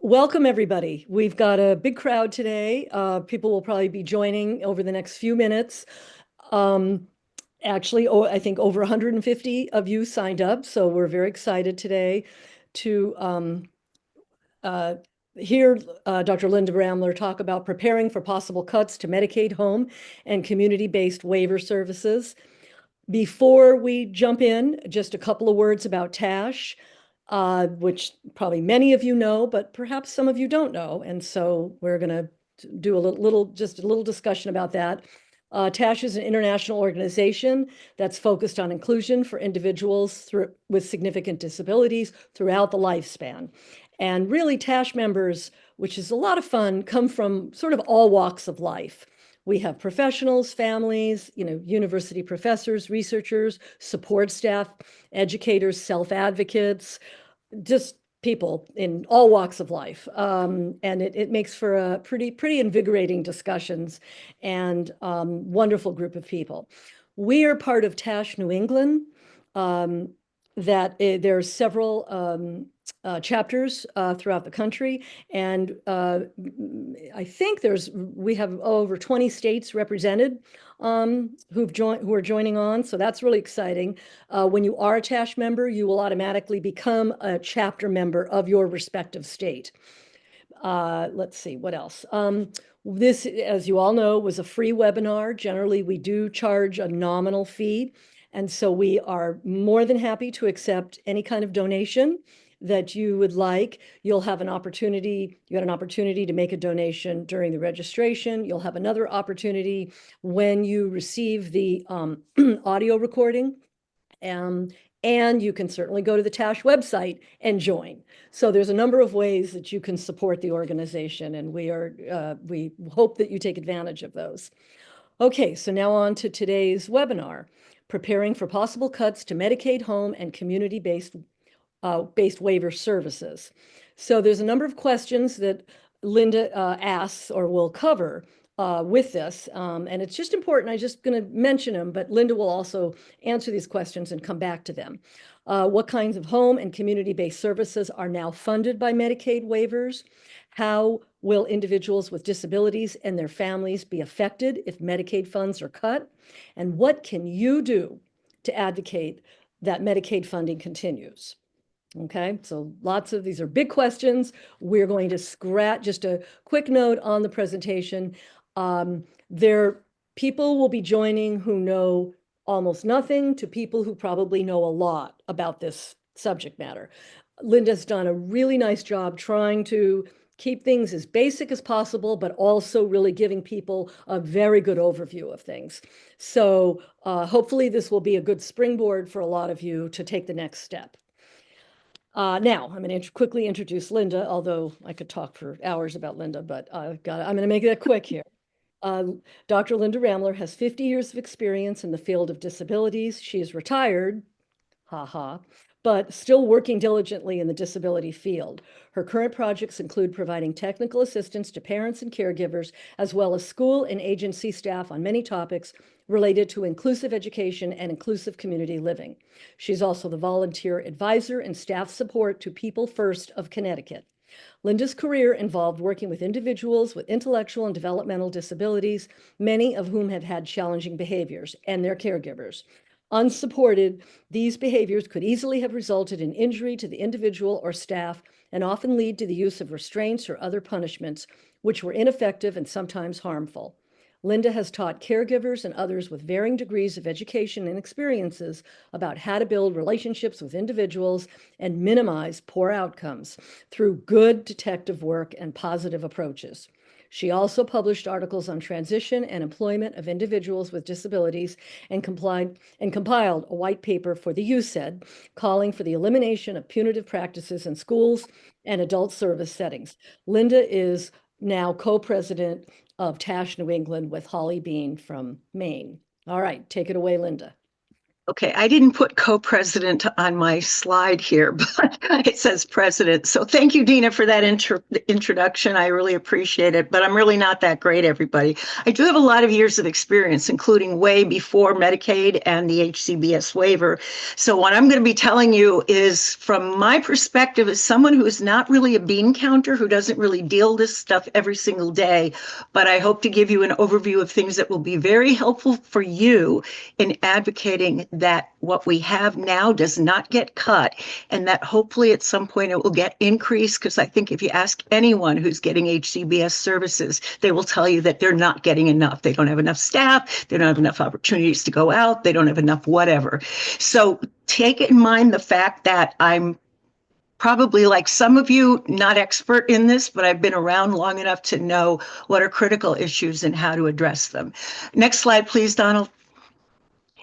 Welcome, everybody. We've got a big crowd today. People will probably be joining over the next few minutes. Um, I think over 150 of you signed up, so we're very excited today to uh, hear Dr. Linda Rammler talk about preparing for possible cuts to Medicaid home and community-based waiver services. Before we jump in, just a couple of words about TASH, which probably many of you know, but perhaps some of you don't know. And so we're going to do just a little discussion about that. TASH is an international organization that's focused on inclusion for individuals with significant disabilities throughout the lifespan. And really, TASH members, which is a lot of fun, come from sort of all walks of life. We have professionals, families, university professors, researchers, support staff, educators, self-advocates, just people in all walks of life. And it makes for a pretty invigorating discussions and wonderful group of people. We are part of TASH New England. There are several chapters throughout the country, and I think we have over 20 states represented who are joining on. So that's really exciting. When you are a TASH member, you will automatically become a chapter member of your respective state. Let's see, what else? This, as you all know, was a free webinar. Generally, we do charge a nominal fee. And so we are more than happy to accept any kind of donation that you would like. You had an opportunity to make a donation during the registration. You'll have another opportunity when you receive the audio recording. And you can certainly go to the TASH website and join. So there's a number of ways that you can support the organization, and we hope that you take advantage of those. Okay, so now on to today's webinar, preparing for possible cuts to Medicaid home and community-based waiver services. So there's a number of questions that Linda asks or will cover with this. And it's just important. I'm just going to mention them, but Linda will also answer these questions and come back to them. What kinds of home and community-based services are now funded by Medicaid waivers? How will individuals with disabilities and their families be affected if Medicaid funds are cut? And what can you do to advocate that Medicaid funding continues? Okay, so these are big questions. We're going to scratch just a quick note on the presentation. People will be joining who know almost nothing to people who probably know a lot about this subject matter. Linda's done a really nice job trying to keep things as basic as possible, but also really giving people a very good overview of things. So hopefully this will be a good springboard for a lot of you to take the next step. Now, I'm going to quickly introduce Linda, although I could talk for hours about Linda, but I'm going to make that quick here. Dr. Linda Rammler has 50 years of experience in the field of disabilities. She is retired, but still working diligently in the disability field. Her current projects include providing technical assistance to parents and caregivers, as well as school and agency staff on many topics related to inclusive education and inclusive community living. She's also the volunteer advisor and staff support to People First of Connecticut. Linda's career involved working with individuals with intellectual and developmental disabilities, many of whom have had challenging behaviors, and their caregivers. Unsupported, these behaviors could easily have resulted in injury to the individual or staff and often lead to the use of restraints or other punishments, which were ineffective and sometimes harmful. Linda has taught caregivers and others with varying degrees of education and experiences about how to build relationships with individuals and minimize poor outcomes through good detective work and positive approaches. She also published articles on transition and employment of individuals with disabilities and compiled a white paper for the USED, calling for the elimination of punitive practices in schools and adult service settings. Linda is now co-president of TASH New England with Holly Bean from Maine. All right, take it away, Linda. Okay, I didn't put co-president on my slide here, but it says president. So thank you, Dina, for that introduction. I really appreciate it, but I'm really not that great, everybody. I do have a lot of years of experience, including way before Medicaid and the HCBS waiver. So what I'm going to be telling you is from my perspective as someone who is not really a bean counter, who doesn't really deal this stuff every single day, but I hope to give you an overview of things that will be very helpful for you in advocating that what we have now does not get cut and that hopefully at some point it will get increased, because I think if you ask anyone who's getting HCBS services, they will tell you that they're not getting enough. They don't have enough staff, they don't have enough opportunities to go out, they don't have enough whatever. So take in mind the fact that I'm probably, like some of you, not expert in this, but I've been around long enough to know what are critical issues and how to address them. Next slide, please, Donald.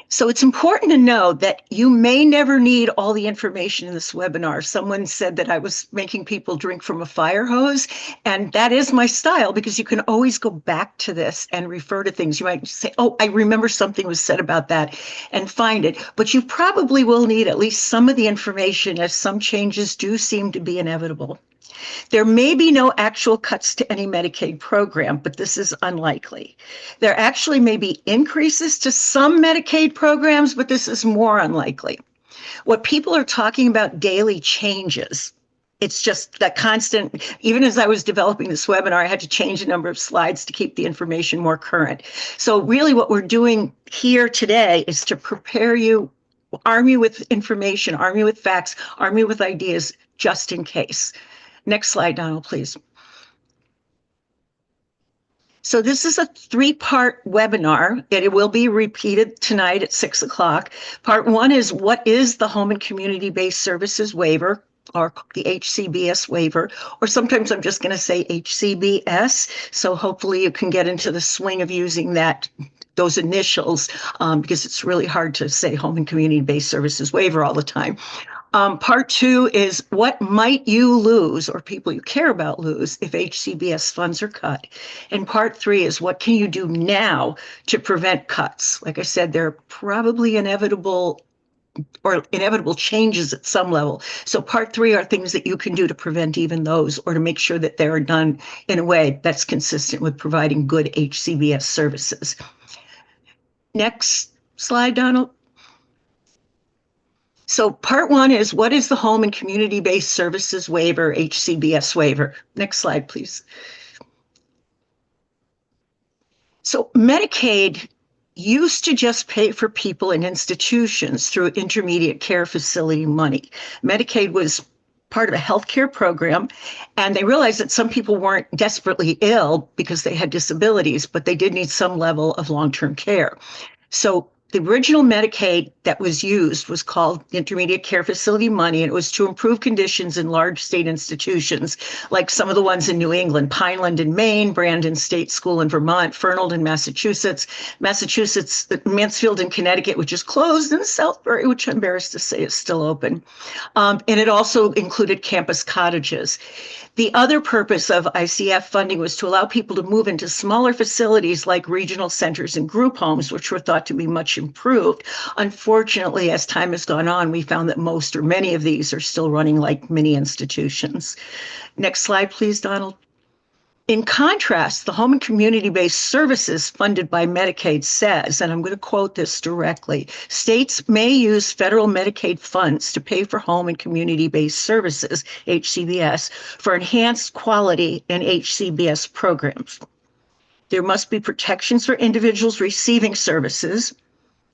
So it's important to know that you may never need all the information in this webinar. Someone said that I was making people drink from a fire hose, and that is my style because you can always go back to this and refer to things. You might say, oh, I remember something was said about that, and find it. But you probably will need at least some of the information, as some changes do seem to be inevitable. There may be no actual cuts to any Medicaid program, but this is unlikely. There actually may be increases to some Medicaid programs, but this is more unlikely. What people are talking about daily changes. It's just that constant, even as I was developing this webinar, I had to change a number of slides to keep the information more current. So really what we're doing here today is to prepare you, arm you with information, arm you with facts, arm you with ideas, just in case. Next slide, Donald, please. So this is a 3-part webinar. It will be repeated tonight at 6 o'clock. Part 1 is what is the Home and Community-Based Services Waiver, or the HCBS waiver, or sometimes I'm just going to say HCBS. So hopefully you can get into the swing of using those initials, because it's really hard to say Home and Community-Based Services Waiver all the time. Part 2 is what might you lose, or people you care about lose, if HCBS funds are cut. And Part 3 is what can you do now to prevent cuts. Like I said, there are probably inevitable changes at some level. So Part 3 are things that you can do to prevent even those, or to make sure that they're done in a way that's consistent with providing good HCBS services. Next slide, Donald. So Part 1 is what is the Home and Community-Based Services Waiver, HCBS waiver? Next slide, please. So Medicaid used to just pay for people in institutions through intermediate care facility money. Medicaid was part of a healthcare program, and they realized that some people weren't desperately ill because they had disabilities, but they did need some level of long-term care. So the original Medicaid that was used was called intermediate care facility money, and it was to improve conditions in large state institutions, like some of the ones in New England, Pineland in Maine, Brandon State School in Vermont, Fernald in Massachusetts, Mansfield in Connecticut, which is closed, and Southbury, which I'm embarrassed to say is still open. And it also included campus cottages. The other purpose of ICF funding was to allow people to move into smaller facilities like regional centers and group homes, which were thought to be much improved. Unfortunately, as time has gone on, we found that most or many of these are still running like mini institutions. Next slide, please, Donald. In contrast, the Home and Community-Based Services funded by Medicaid says, and I'm going to quote this directly, states may use federal Medicaid funds to pay for home and community-based services, HCBS, for enhanced quality in HCBS programs. There must be protections for individuals receiving services,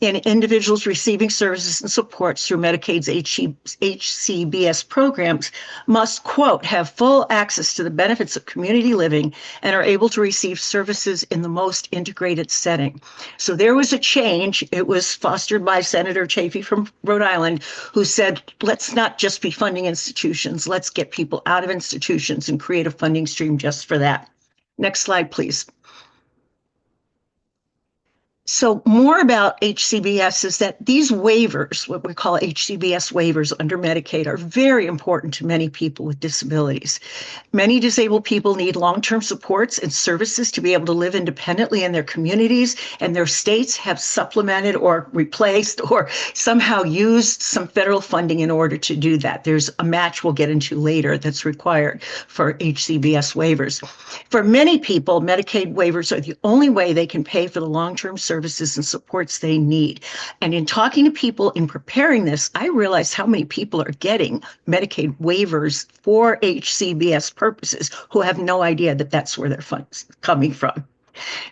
and individuals receiving services and supports through Medicaid's HCBS programs must, quote, have full access to the benefits of community living and are able to receive services in the most integrated setting. So there was a change. It was fostered by Senator Chafee from Rhode Island, who said, let's not just be funding institutions. Let's get people out of institutions and create a funding stream just for that. Next slide, please. So more about HCBS is that these waivers, what we call HCBS waivers under Medicaid, are very important to many people with disabilities. Many disabled people need long-term supports and services to be able to live independently in their communities, and their states have supplemented or replaced or somehow used some federal funding in order to do that. There's a match we'll get into later that's required for HCBS waivers. For many people, Medicaid waivers are the only way they can pay for the long-term services and supports they need. And in talking to people in preparing this, I realized how many people are getting Medicaid waivers for HCBS purposes who have no idea that that's where their funds are coming from.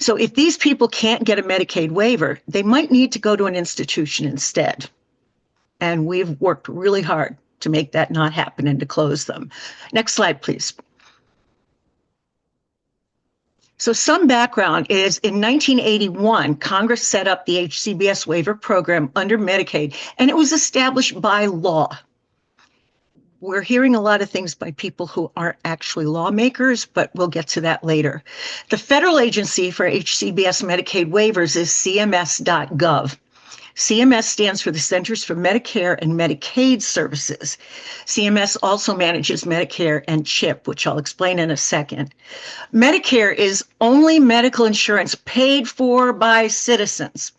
So if these people can't get a Medicaid waiver, they might need to go to an institution instead. And we've worked really hard to make that not happen and to close them. Next slide, please. So some background is in 1981, Congress set up the HCBS waiver program under Medicaid, and it was established by law. We're hearing a lot of things by people who aren't actually lawmakers, but we'll get to that later. The federal agency for HCBS Medicaid waivers is CMS.gov. CMS stands for the Centers for Medicare and Medicaid Services. CMS also manages Medicare and CHIP, which I'll explain in a second. Medicare is only medical insurance paid for by citizens.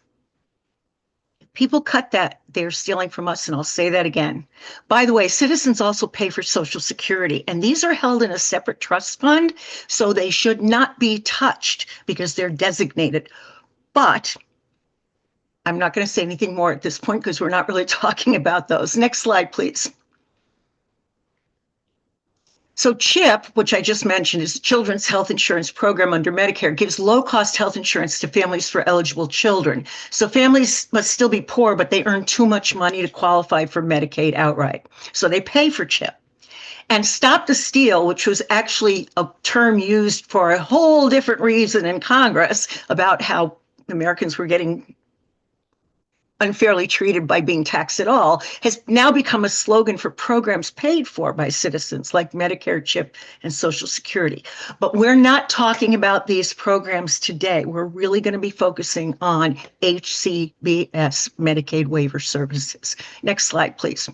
People cut that, they're stealing from us, and I'll say that again. By the way, citizens also pay for Social Security, and these are held in a separate trust fund, so they should not be touched because they're designated. But I'm not going to say anything more at this point because we're not really talking about those. Next slide, please. So CHIP, which I just mentioned, is the Children's Health Insurance Program under Medicare, gives low-cost health insurance to families for eligible children. So families must still be poor, but they earn too much money to qualify for Medicaid outright. So they pay for CHIP. And Stop the Steal, which was actually a term used for a whole different reason in Congress about how Americans were getting unfairly treated by being taxed at all, has now become a slogan for programs paid for by citizens like Medicare, CHIP, and Social Security. But we're not talking about these programs today. We're really going to be focusing on HCBS, Medicaid Waiver Services. Next slide, please.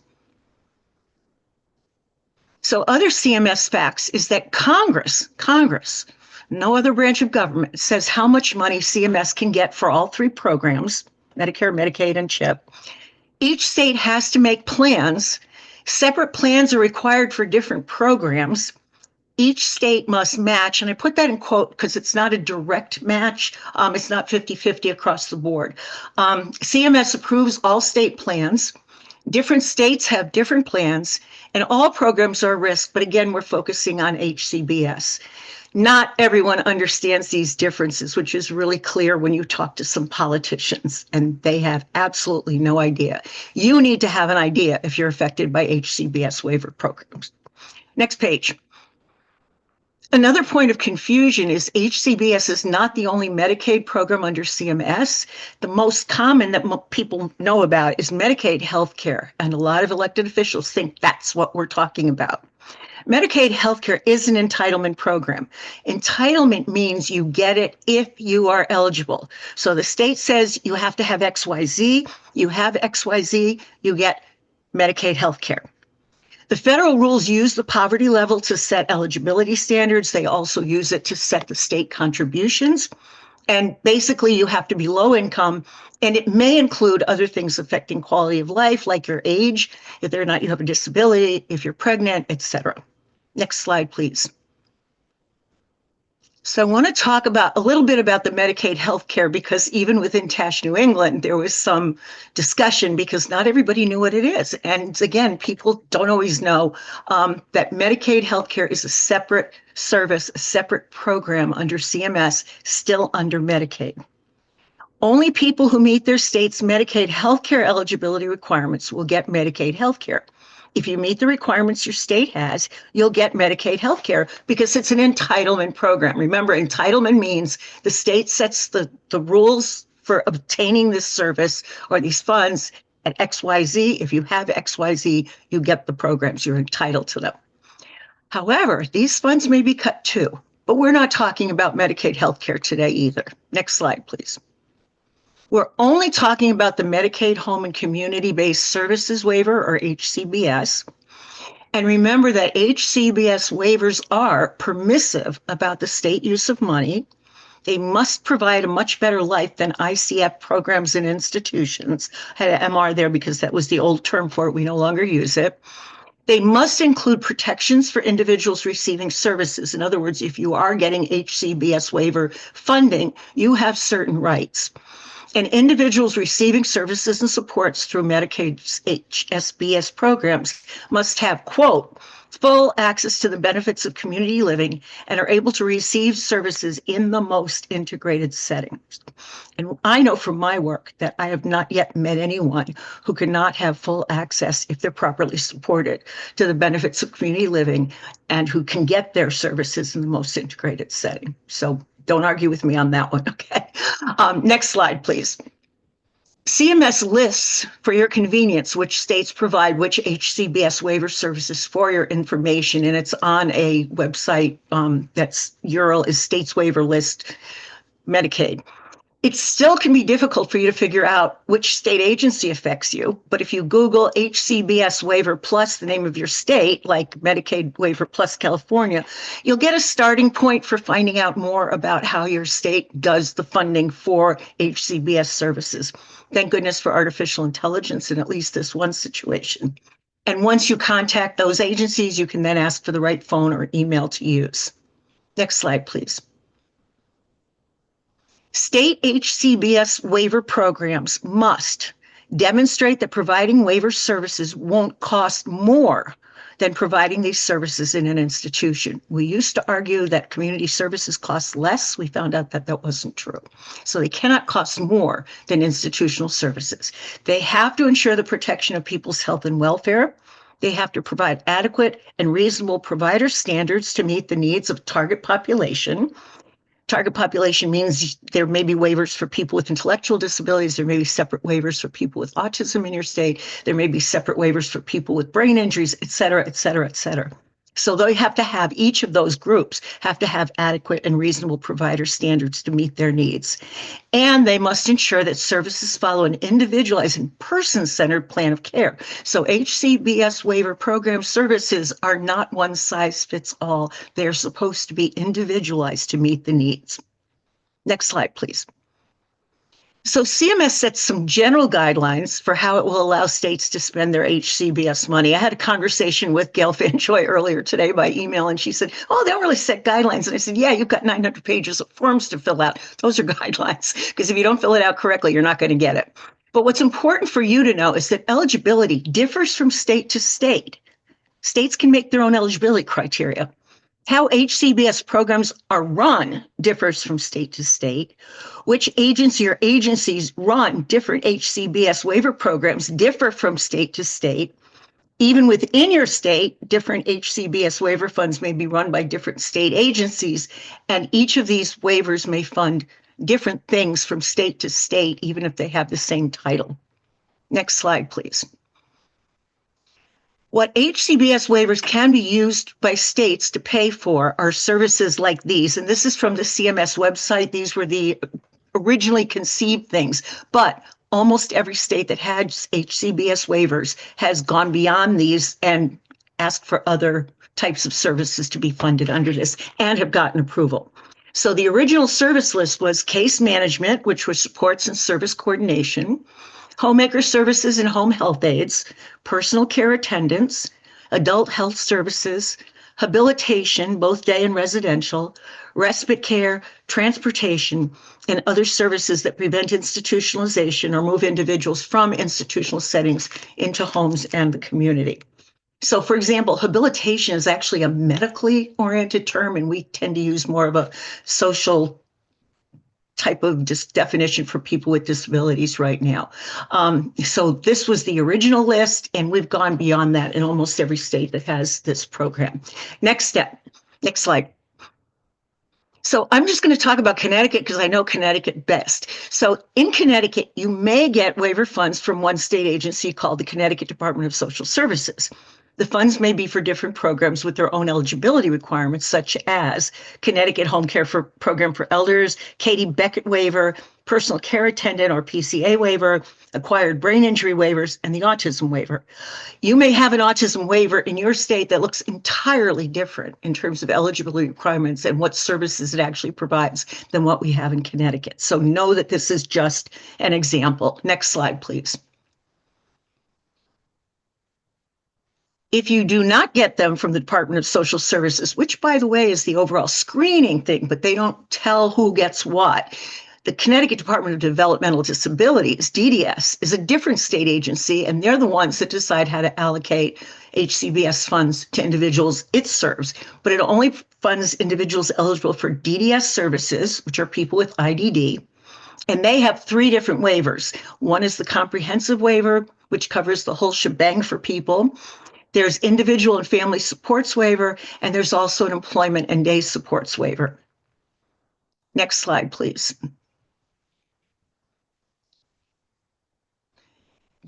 So other CMS facts is that Congress, no other branch of government, says how much money CMS can get for all three programs, Medicare, Medicaid, and CHIP. Each state has to make plans. Separate plans are required for different programs. Each state must match, and I put that in quote because it's not a direct match. It's not 50-50 across the board. CMS approves all state plans. Different states have different plans, and all programs are a risk, but again, we're focusing on HCBS. Not everyone understands these differences, which is really clear when you talk to some politicians, and they have absolutely no idea. You need to have an idea if you're affected by HCBS waiver programs. Next page. Another point of confusion is HCBS is not the only Medicaid program under CMS. The most common that people know about is Medicaid healthcare, and a lot of elected officials think that's what we're talking about. Medicaid healthcare is an entitlement program. Entitlement means you get it if you are eligible. So the state says you have to have XYZ, you have XYZ, you get Medicaid healthcare. The federal rules use the poverty level to set eligibility standards. They also use it to set the state contributions. And basically, you have to be low income, and it may include other things affecting quality of life, like your age, if they're not, you have a disability, if you're pregnant, etc. Next slide, please. So I want to talk about a little bit about the Medicaid healthcare, because even within Tash New England, there was some discussion because not everybody knew what it is. And again, people don't always know that Medicaid healthcare is a separate service, a separate program under CMS, still under Medicaid. Only people who meet their state's Medicaid healthcare eligibility requirements will get Medicaid healthcare. If you meet the requirements your state has, you'll get Medicaid healthcare because it's an entitlement program. Remember, entitlement means the state sets the rules for obtaining this service or these funds at XYZ. If you have XYZ, you get the programs. You're entitled to them. However, these funds may be cut too, but we're not talking about Medicaid healthcare today either. Next slide, please. We're only talking about the Medicaid Home and Community-Based Services Waiver, or HCBS. And remember that HCBS waivers are permissive about the state use of money. They must provide a much better life than ICF programs and institutions. I had an MR there because that was the old term for it. We no longer use it. They must include protections for individuals receiving services. In other words, if you are getting HCBS waiver funding, you have certain rights. And individuals receiving services and supports through Medicaid's HSBS programs must have, quote, full access to the benefits of community living and are able to receive services in the most integrated settings. And I know from my work that I have not yet met anyone who cannot have full access, if they're properly supported, to the benefits of community living and who can get their services in the most integrated setting. So don't argue with me on that one, okay? Next slide, please. CMS lists for your convenience which states provide which HCBS waiver services for your information, and it's on a website that's URL is States Waiver List Medicaid. It still can be difficult for you to figure out which state agency affects you, but if you Google HCBS waiver plus the name of your state, like Medicaid waiver plus California, you'll get a starting point for finding out more about how your state does the funding for HCBS services. Thank goodness for artificial intelligence in at least this one situation. And once you contact those agencies, you can then ask for the right phone or email to use. Next slide, please. State HCBS waiver programs must demonstrate that providing waiver services won't cost more than providing these services in an institution. We used to argue that community services cost less. We found out that that wasn't true. So they cannot cost more than institutional services. They have to ensure the protection of people's health and welfare. They have to provide adequate and reasonable provider standards to meet the needs of target population. Target population means there may be waivers for people with intellectual disabilities. There may be separate waivers for people with autism in your state. There may be separate waivers for people with brain injuries, et cetera, et cetera, et cetera. So they have to have, each of those groups have to have adequate and reasonable provider standards to meet their needs. And they must ensure that services follow an individualized and person-centered plan of care. So HCBS waiver program services are not one size fits all. They're supposed to be individualized to meet the needs. Next slide, please. So CMS sets some general guidelines for how it will allow states to spend their HCBS money. I had a conversation with Gail Fanjoy earlier today by email, and she said, oh, they don't really set guidelines. And I said, yeah, you've got 900 pages of forms to fill out. Those are guidelines, because if you don't fill it out correctly, you're not going to get it. But what's important for you to know is that eligibility differs from state to state. States can make their own eligibility criteria. How HCBS programs are run differs from state to state. Which agency or agencies run different HCBS waiver programs differ from state to state. Even within your state, different HCBS waiver funds may be run by different state agencies, and each of these waivers may fund different things from state to state, even if they have the same title. Next slide, please. What HCBS waivers can be used by states to pay for are services like these. And this is from the CMS website. These were the originally conceived things. But almost every state that had HCBS waivers has gone beyond these and asked for other types of services to be funded under this and have gotten approval. So the original service list was case management, which was supports and service coordination, homemaker services and home health aides, personal care attendants, adult health services, habilitation, both day and residential, respite care, transportation, and other services that prevent institutionalization or move individuals from institutional settings into homes and the community. So, for example, habilitation is actually a medically oriented term, and we tend to use more of a social type of definition for people with disabilities right now. So this was the original list, and we've gone beyond that in almost every state that has this program. Next step, next slide. So I'm just going to talk about Connecticut because I know Connecticut best. So in Connecticut, you may get waiver funds from one state agency called the Connecticut Department of Social Services. The funds may be for different programs with their own eligibility requirements, such as Connecticut Home Care Program for Elders, Katie Beckett Waiver, personal care attendant or PCA waiver, acquired brain injury waivers, and the autism waiver. You may have an autism waiver in your state that looks entirely different in terms of eligibility requirements and what services it actually provides than what we have in Connecticut. So know that this is just an example. Next slide, please. If you do not get them from the Department of Social Services, which, by the way, is the overall screening thing, but they don't tell who gets what, the Connecticut Department of Developmental Disabilities, DDS, is a different state agency, and they're the ones that decide how to allocate HCBS funds to individuals it serves. But it only funds individuals eligible for DDS services, which are people with IDD. And they have 3 different waivers. One is the comprehensive waiver, which covers the whole shebang for people. There's individual and family supports waiver, and there's also an employment and day supports waiver. Next slide, please.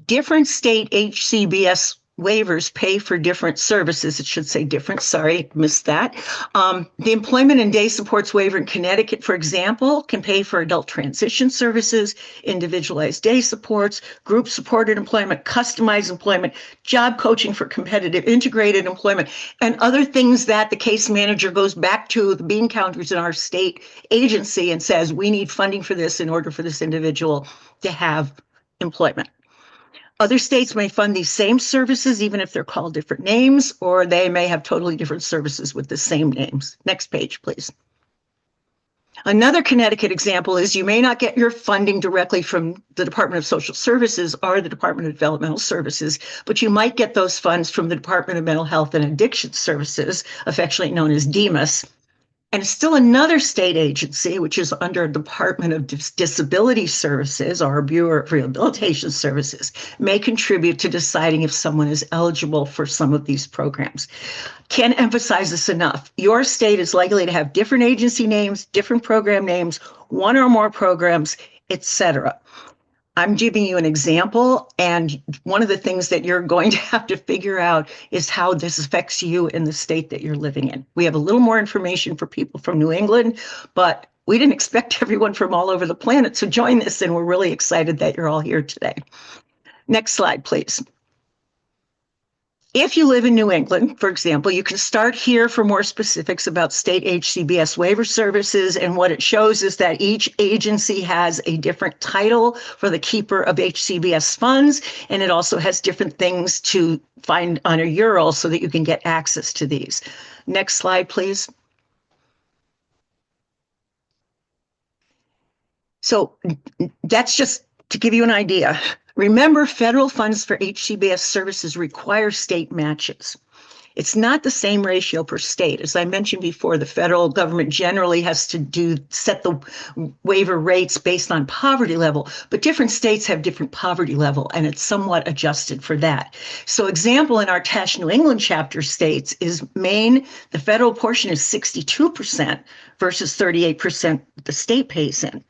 Different state HCBS waivers pay for different services. It should say different. Sorry, missed that. The employment and day supports waiver in Connecticut, for example, can pay for adult transition services, individualized day supports, group supported employment, customized employment, job coaching for competitive integrated employment, and other things that the case manager goes back to the bean counters in our state agency and says, we need funding for this in order for this individual to have employment. Other states may fund these same services, even if they're called different names, or they may have totally different services with the same names. Next page, please. Another Connecticut example is you may not get your funding directly from the Department of Social Services or the Department of Developmental Services, but you might get those funds from the Department of Mental Health and Addiction Services, affectionately known as DEMAS. And still another state agency, which is under Department of Disability Services or Bureau of Rehabilitation Services, may contribute to deciding if someone is eligible for some of these programs. Can't emphasize this enough. Your state is likely to have different agency names, different program names, one or more programs, etc. I'm giving you an example, and one of the things that you're going to have to figure out is how this affects you in the state that you're living in. We have a little more information for people from New England, but we didn't expect everyone from all over the planet to join this, and we're really excited that you're all here today. Next slide, please. If you live in New England, for example, you can start here for more specifics about state HCBS waiver services. And what it shows is that each agency has a different title for the keeper of HCBS funds. And it also has different things to find on a URL so that you can get access to these. Next slide, please. So that's just to give you an idea. Remember, federal funds for HCBS services require state matches. It's not the same ratio per state. As I mentioned before, the federal government generally has to set the waiver rates based on poverty level, but different states have different poverty level, and it's somewhat adjusted for that. So example, in our Tash New England chapter states is Maine, the federal portion is 62% versus 38% the state pays in.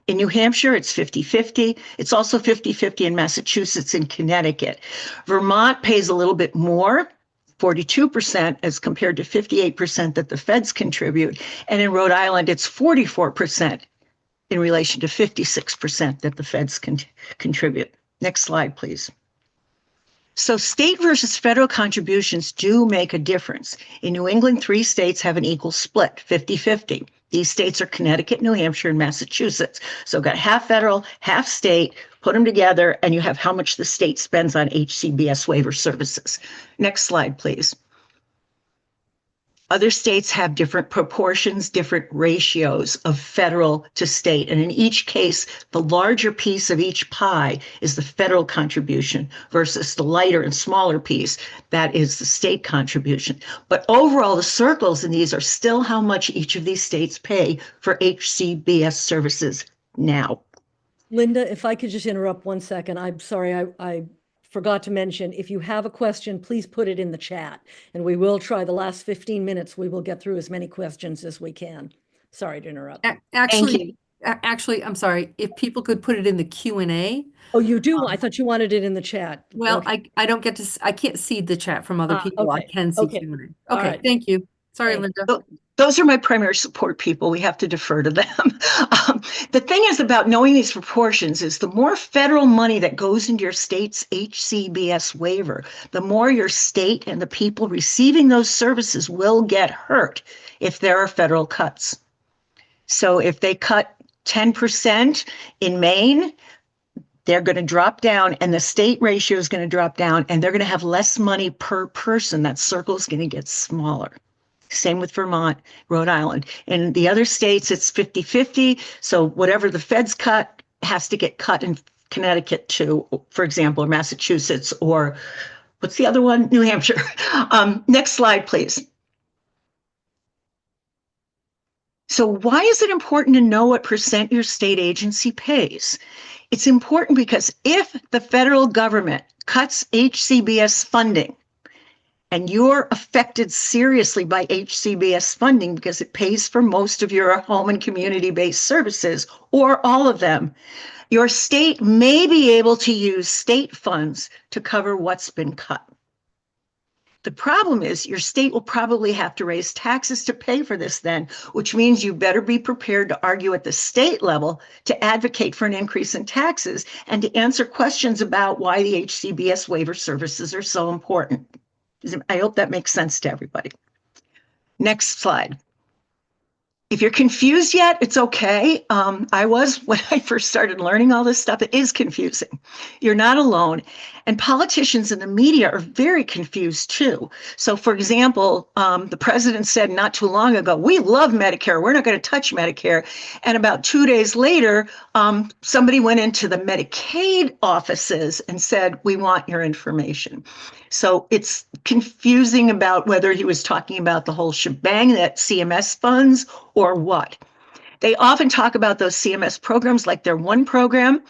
In New Hampshire, it's 50-50. It's also 50-50 in Massachusetts and Connecticut. Vermont pays a little bit more, 42% as compared to 58% that the feds contribute. And in Rhode Island, it's 44% in relation to 56% that the feds contribute. Next slide, please. So state versus federal contributions do make a difference. In New England, 3 states have an equal split, 50-50. These states are Connecticut, New Hampshire, and Massachusetts. So got half federal, half state, put them together, and you have how much the state spends on HCBS waiver services. Next slide, please. Other states have different proportions, different ratios of federal to state. And in each case, the larger piece of each pie is the federal contribution versus the lighter and smaller piece, that is the state contribution. But overall, the circles in these are still how much each of these states pay for HCBS services now. Linda, if I could just interrupt 1 second. I'm sorry, I forgot to mention, if you have a question, please put it in the chat, and we will try the last 15 minutes. We will get through as many questions as we can. Sorry to interrupt. Actually, I'm sorry. If people could put it in the Q&A. Oh, you do? I thought you wanted it in the chat. Well, okay. I don't get to, I can't see the chat from other people. Okay. I can see okay. Q&A. Okay, right. thank you. Sorry, Thank Linda. Those are my primary support people. We have to defer to them. The thing is about knowing these proportions is the more federal money that goes into your state's HCBS waiver, the more your state and the people receiving those services will get hurt if there are federal cuts. So if they cut 10% in Maine, they're going to drop down and the state ratio is going to drop down and they're going to have less money per person. That circle is going to get smaller. Same with Vermont, Rhode Island. In the other states, it's 50-50. So whatever the feds cut has to get cut in Connecticut too, for example, or Massachusetts, or what's the other one? New Hampshire. Next slide, please. So why is it important to know what percent your state agency pays? It's important because if the federal government cuts HCBS funding, and you're affected seriously by HCBS funding because it pays for most of your home and community-based services, or all of them, your state may be able to use state funds to cover what's been cut. The problem is your state will probably have to raise taxes to pay for this then, which means you better be prepared to argue at the state level to advocate for an increase in taxes and to answer questions about why the HCBS waiver services are so important. I hope that makes sense to everybody. Next slide. If you're confused yet, it's okay. I was when I first started learning all this stuff. It is confusing. You're not alone. And politicians and the media are very confused too. So for example, the president said not too long ago, we love Medicare. We're not going to touch Medicare. And about 2 days later, somebody went into the Medicaid offices and said, we want your information. So it's confusing about whether he was talking about the whole shebang that CMS funds or what. They often talk about those CMS programs like they're one program,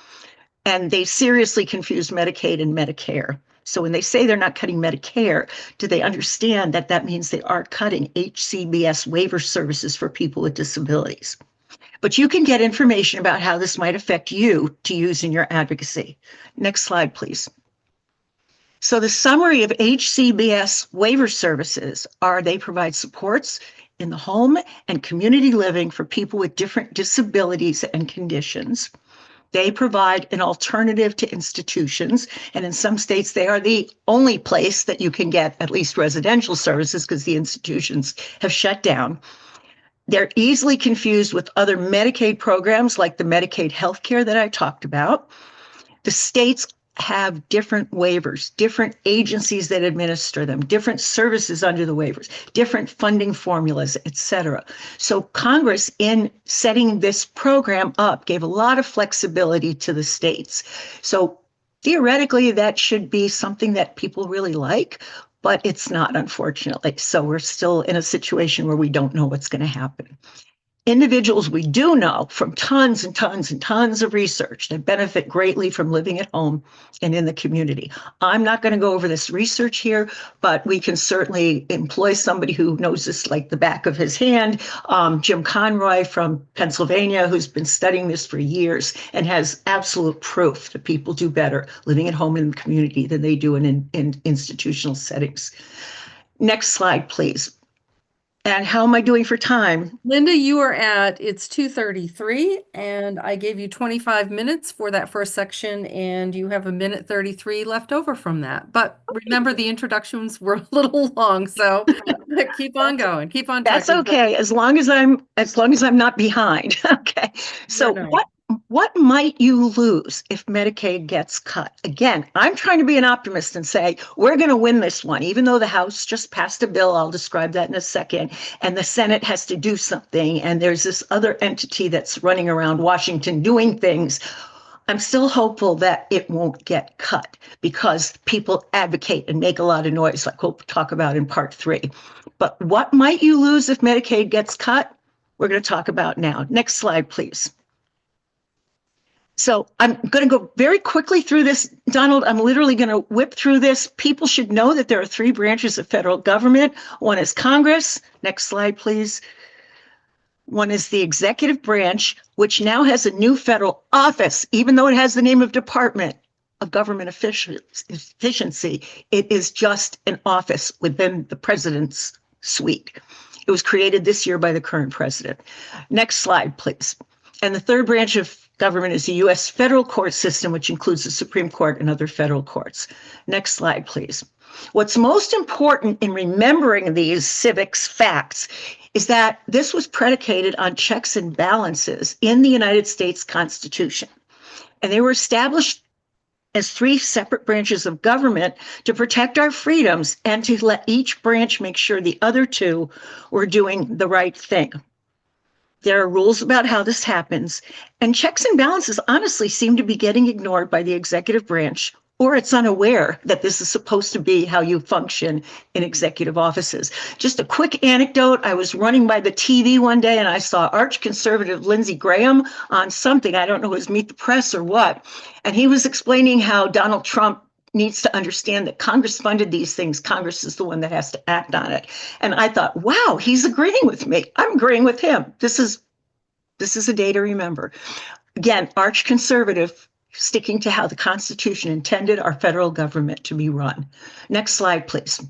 and they seriously confuse Medicaid and Medicare. So when they say they're not cutting Medicare, do they understand that that means they are cutting HCBS waiver services for people with disabilities? But you can get information about how this might affect you to use in your advocacy. Next slide, please. So the summary of HCBS waiver services are they provide supports in the home and community living for people with different disabilities and conditions. They provide an alternative to institutions, and in some states, they are the only place that you can get at least residential services because the institutions have shut down. They're easily confused with other Medicaid programs like the Medicaid healthcare that I talked about. The states have different waivers, different agencies that administer them, different services under the waivers, different funding formulas, et cetera. So Congress, in setting this program up, gave a lot of flexibility to the states. So theoretically, that should be something that people really like, but it's not, unfortunately. So we're still in a situation where we don't know what's going to happen. Individuals we do know from tons and tons and tons of research that benefit greatly from living at home and in the community. I'm not going to go over this research here, but we can certainly employ somebody who knows this like the back of his hand, Jim Conroy from Pennsylvania, who's been studying this for years and has absolute proof that people do better living at home in the community than they do in institutional settings. Next slide, please. And how am I doing for time? Linda, it's 2:33, and I gave you 25 minutes for that first section, and you have 1:33 left over from that. But remember, the introductions were a little long, so keep on going, keep on That's talking. okay, as long as I'm not behind. Okay. So No. what might you lose if Medicaid gets cut? Again, I'm trying to be an optimist and say we're going to win this one, even though the House just passed a bill. I'll describe that in a second. And the Senate has to do something. And there's this other entity that's running around Washington doing things. I'm still hopeful that it won't get cut because people advocate and make a lot of noise, like we'll talk about in part 3. But what might you lose if Medicaid gets cut? We're going to talk about now. Next slide, please. So I'm going to go very quickly through this, Donald. I'm literally going to whip through this. People should know that there are 3 branches of federal government. One is Congress. Next slide, please. One is the executive branch, which now has a new federal office, even though it has the name of Department of Government Efficiency. It is just an office within the president's suite. It was created this year by the current president. Next slide, please. And the third branch of government is the U.S. federal court system, which includes the Supreme Court and other federal courts. Next slide, please. What's most important in remembering these civics facts is that this was predicated on checks and balances in the United States Constitution. And they were established as three separate branches of government to protect our freedoms and to let each branch make sure the other two were doing the right thing. There are rules about how this happens, and checks and balances honestly seem to be getting ignored by the executive branch, or it's unaware that this is supposed to be how you function in executive offices. Just a quick anecdote. I was running by the TV one day and I saw arch-conservative Lindsey Graham on something. I don't know, it was Meet the Press or what. And he was explaining how Donald Trump needs to understand that Congress funded these things. Congress is the one that has to act on it. And I thought, wow, he's agreeing with me. I'm agreeing with him. This is a day to remember. Again, arch-conservative, sticking to how the Constitution intended our federal government to be run. Next slide, please.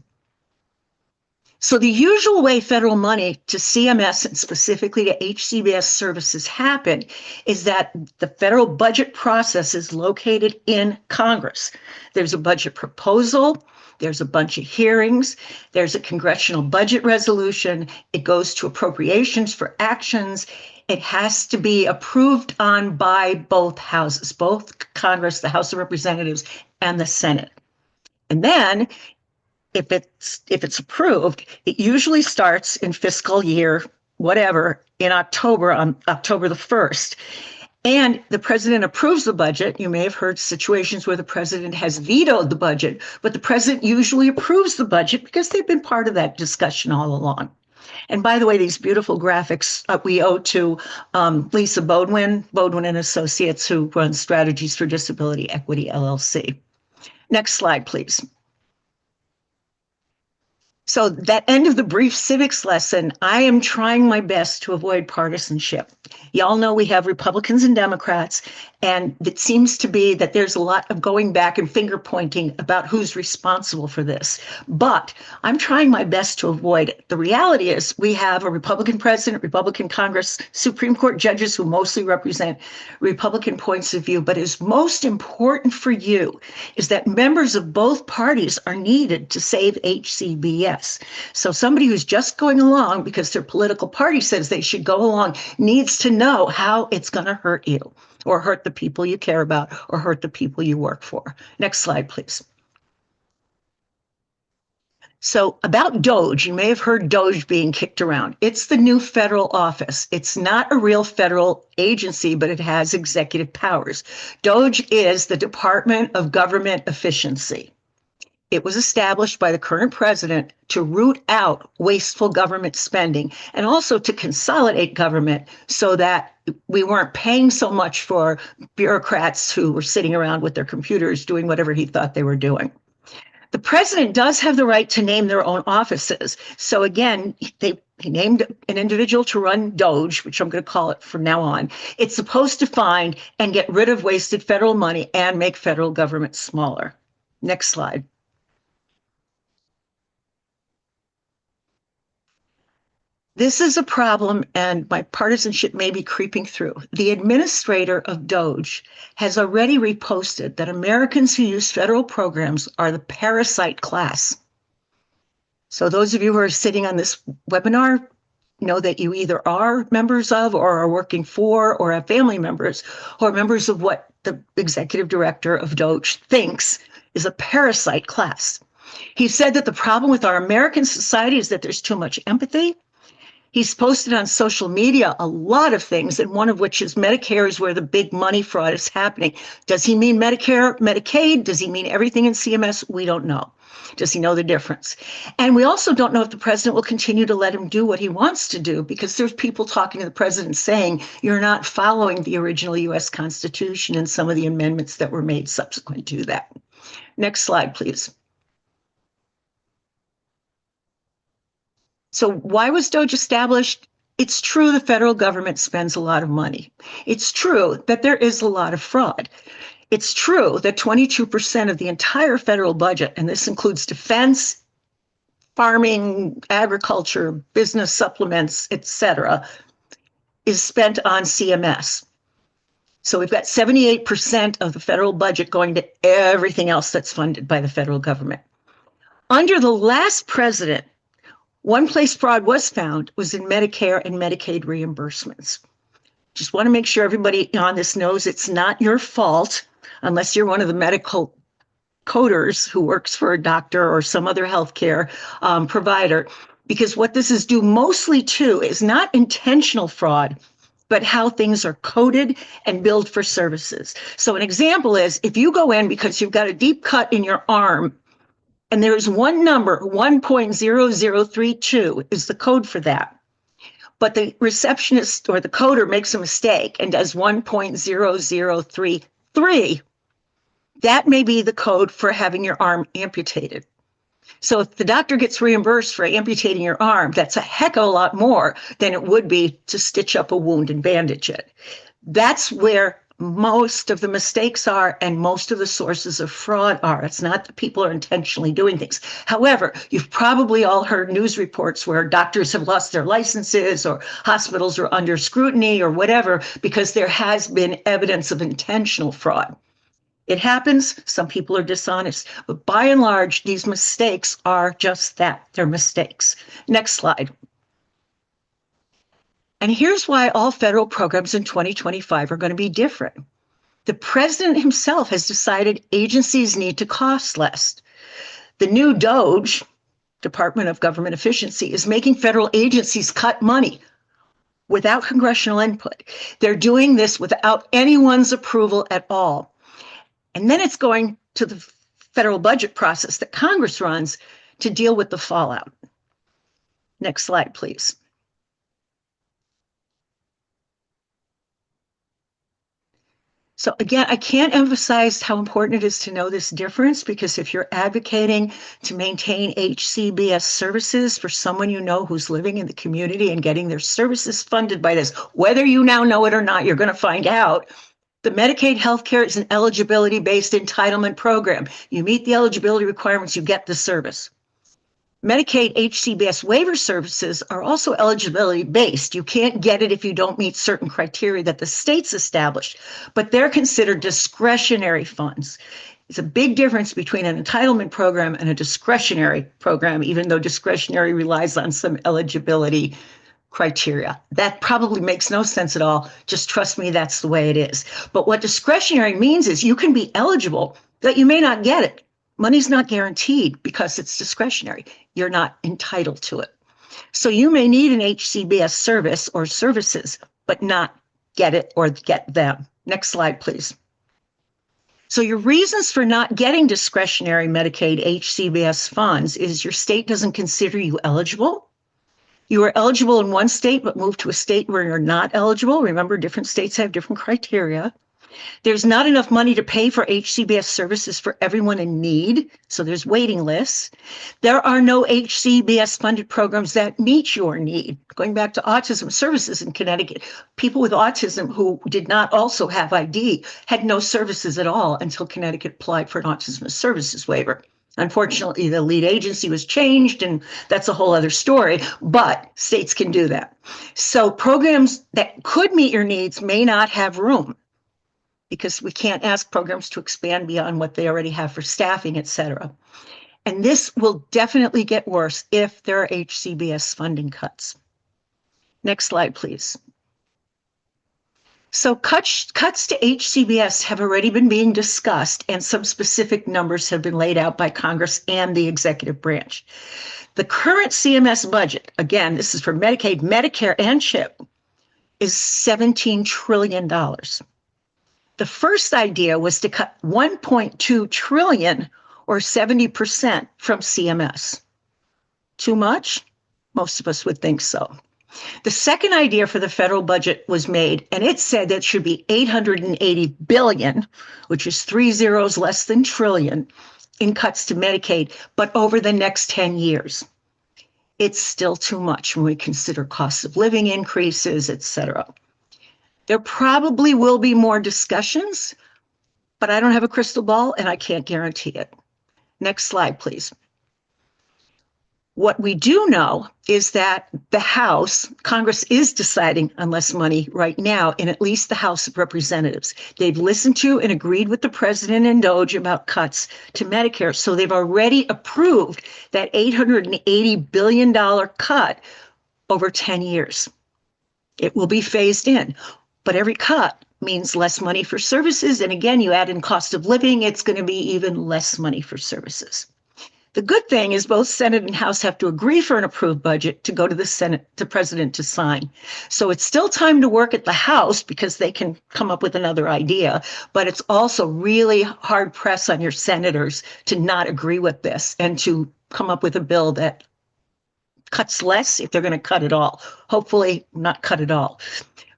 So the usual way federal money to CMS and specifically to HCBS services happen is that the federal budget process is located in Congress. There's a budget proposal, there's a bunch of hearings, there's a congressional budget resolution, it goes to appropriations for actions. It has to be approved on by both houses, both Congress, the House of Representatives, and the Senate. And then if it's approved, it usually starts in fiscal year, whatever, in October, on October the 1st. And the president approves the budget. You may have heard situations where the president has vetoed the budget, but the president usually approves the budget because they've been part of that discussion all along. And by the way, these beautiful graphics we owe to Lisa Bodwin and Associates, who runs Strategies for Disability Equity, LLC. Next slide, please. So that end of the brief civics lesson, I am trying my best to avoid partisanship. Y'all know we have Republicans and Democrats, and it seems to be that there's a lot of going back and finger pointing about who's responsible for this. But I'm trying my best to avoid it. The reality is we have a Republican president, Republican Congress, Supreme Court judges who mostly represent Republican points of view. But is most important for you is that members of both parties are needed to save HCBS. So somebody who's just going along because their political party says they should go along needs to know how it's going to hurt you or hurt the people you care about or hurt the people you work for. Next slide, please. So about DOGE, you may have heard DOGE being kicked around. It's the new federal office. It's not a real federal agency, but it has executive powers. DOGE is the Department of Government Efficiency. It was established by the current president to root out wasteful government spending and also to consolidate government so that we weren't paying so much for bureaucrats who were sitting around with their computers doing whatever he thought they were doing. The president does have the right to name their own offices. So again, he named an individual to run DOGE, which I'm going to call it from now on. It's supposed to find and get rid of wasted federal money and make federal government smaller. Next slide. This is a problem, and my partisanship may be creeping through. The administrator of DOGE has already reposted that Americans who use federal programs are the parasite class. So those of you who are sitting on this webinar know that you either are members of or are working for or have family members who are members of what the executive director of DOGE thinks is a parasite class. He said that the problem with our American society is that there's too much empathy. He's posted on social media a lot of things, and one of which is Medicare is where the big money fraud is happening. Does he mean Medicare, Medicaid? Does he mean everything in CMS? We don't know. Does he know the difference? And we also don't know if the president will continue to let him do what he wants to do, because there's people talking to the president saying you're not following the original U.S. Constitution and some of the amendments that were made subsequent to that. Next slide, please. So why was DOGE established? It's true the federal government spends a lot of money. It's true that there is a lot of fraud. It's true that 22% of the entire federal budget, and this includes defense, farming, agriculture, business supplements, etc., is spent on CMS. So we've got 78% of the federal budget going to everything else that's funded by the federal government. Under the last president, one place fraud was found was in Medicare and Medicaid reimbursements. Just want to make sure everybody on this knows it's not your fault unless you're one of the medical coders who works for a doctor or some other healthcare provider, because what this is due mostly to is not intentional fraud, but how things are coded and billed for services. So an example is if you go in because you've got a deep cut in your arm and there's one number, 1.0032 is the code for that. But the receptionist or the coder makes a mistake and does 1.0033. That may be the code for having your arm amputated. So if the doctor gets reimbursed for amputating your arm, that's a heck of a lot more than it would be to stitch up a wound and bandage it. That's where most of the mistakes are and most of the sources of fraud are. It's not that people are intentionally doing things. However, you've probably all heard news reports where doctors have lost their licenses or hospitals are under scrutiny or whatever because there has been evidence of intentional fraud. It happens. Some people are dishonest, but by and large, these mistakes are just that. They're mistakes. Next slide. And here's why all federal programs in 2025 are going to be different. The president himself has decided agencies need to cost less. The new DOGE, Department of Government Efficiency, is making federal agencies cut money without congressional input. They're doing this without anyone's approval at all. And then it's going to the federal budget process that Congress runs to deal with the fallout. Next slide, please. So again, I can't emphasize how important it is to know this difference, because if you're advocating to maintain HCBS services for someone you know who's living in the community and getting their services funded by this, whether you now know it or not, you're going to find out. The Medicaid healthcare is an eligibility-based entitlement program. You meet the eligibility requirements, you get the service. Medicaid HCBS waiver services are also eligibility-based. You can't get it if you don't meet certain criteria that the state's established, but they're considered discretionary funds. It's a big difference between an entitlement program and a discretionary program, even though discretionary relies on some eligibility criteria. That probably makes no sense at all. Just trust me, that's the way it is. But what discretionary means is you can be eligible, but you may not get it. Money's not guaranteed because it's discretionary. You're not entitled to it. So you may need an HCBS service or services, but not get it or get them. Next slide, please. So your reasons for not getting discretionary Medicaid HCBS funds is your state doesn't consider you eligible. You are eligible in one state, but move to a state where you're not eligible. Remember, different states have different criteria. There's not enough money to pay for HCBS services for everyone in need, so there's waiting lists. There are no HCBS funded programs that meet your need. Going back to autism services in Connecticut, people with autism who did not also have ID had no services at all until Connecticut applied for an autism services waiver. Unfortunately, the lead agency was changed, and that's a whole other story, but states can do that. So programs that could meet your needs may not have room, because we can't ask programs to expand beyond what they already have for staffing, et cetera. And this will definitely get worse if there are HCBS funding cuts. Next slide, please. So cuts to HCBS have already been being discussed, and some specific numbers have been laid out by Congress and the executive branch. The current CMS budget, again, this is for Medicaid, Medicare, and CHIP, is $17 trillion. The first idea was to cut $1.2 trillion, or 70%, from CMS. Too much? Most of us would think so. The second idea for the federal budget was made, and it said that it should be $880 billion, which is 3 zeros less than trillion, in cuts to Medicaid, but over the next 10 years. It's still too much when we consider cost of living increases, et cetera. There probably will be more discussions, but I don't have a crystal ball and I can't guarantee it. Next slide, please. What we do know is that the House, Congress is deciding on less money right now in at least the House of Representatives. They've listened to and agreed with the president and DOJ about cuts to Medicare. So they've already approved that $880 billion cut over 10 years. It will be phased in, but every cut means less money for services. And again, you add in cost of living, it's going to be even less money for services. The good thing is both Senate and House have to agree for an approved budget to go to the Senate, to president to sign. So it's still time to work at the House because they can come up with another idea, but it's also really hard press on your senators to not agree with this and to come up with a bill that cuts less if they're going to cut it all. Hopefully not cut it all.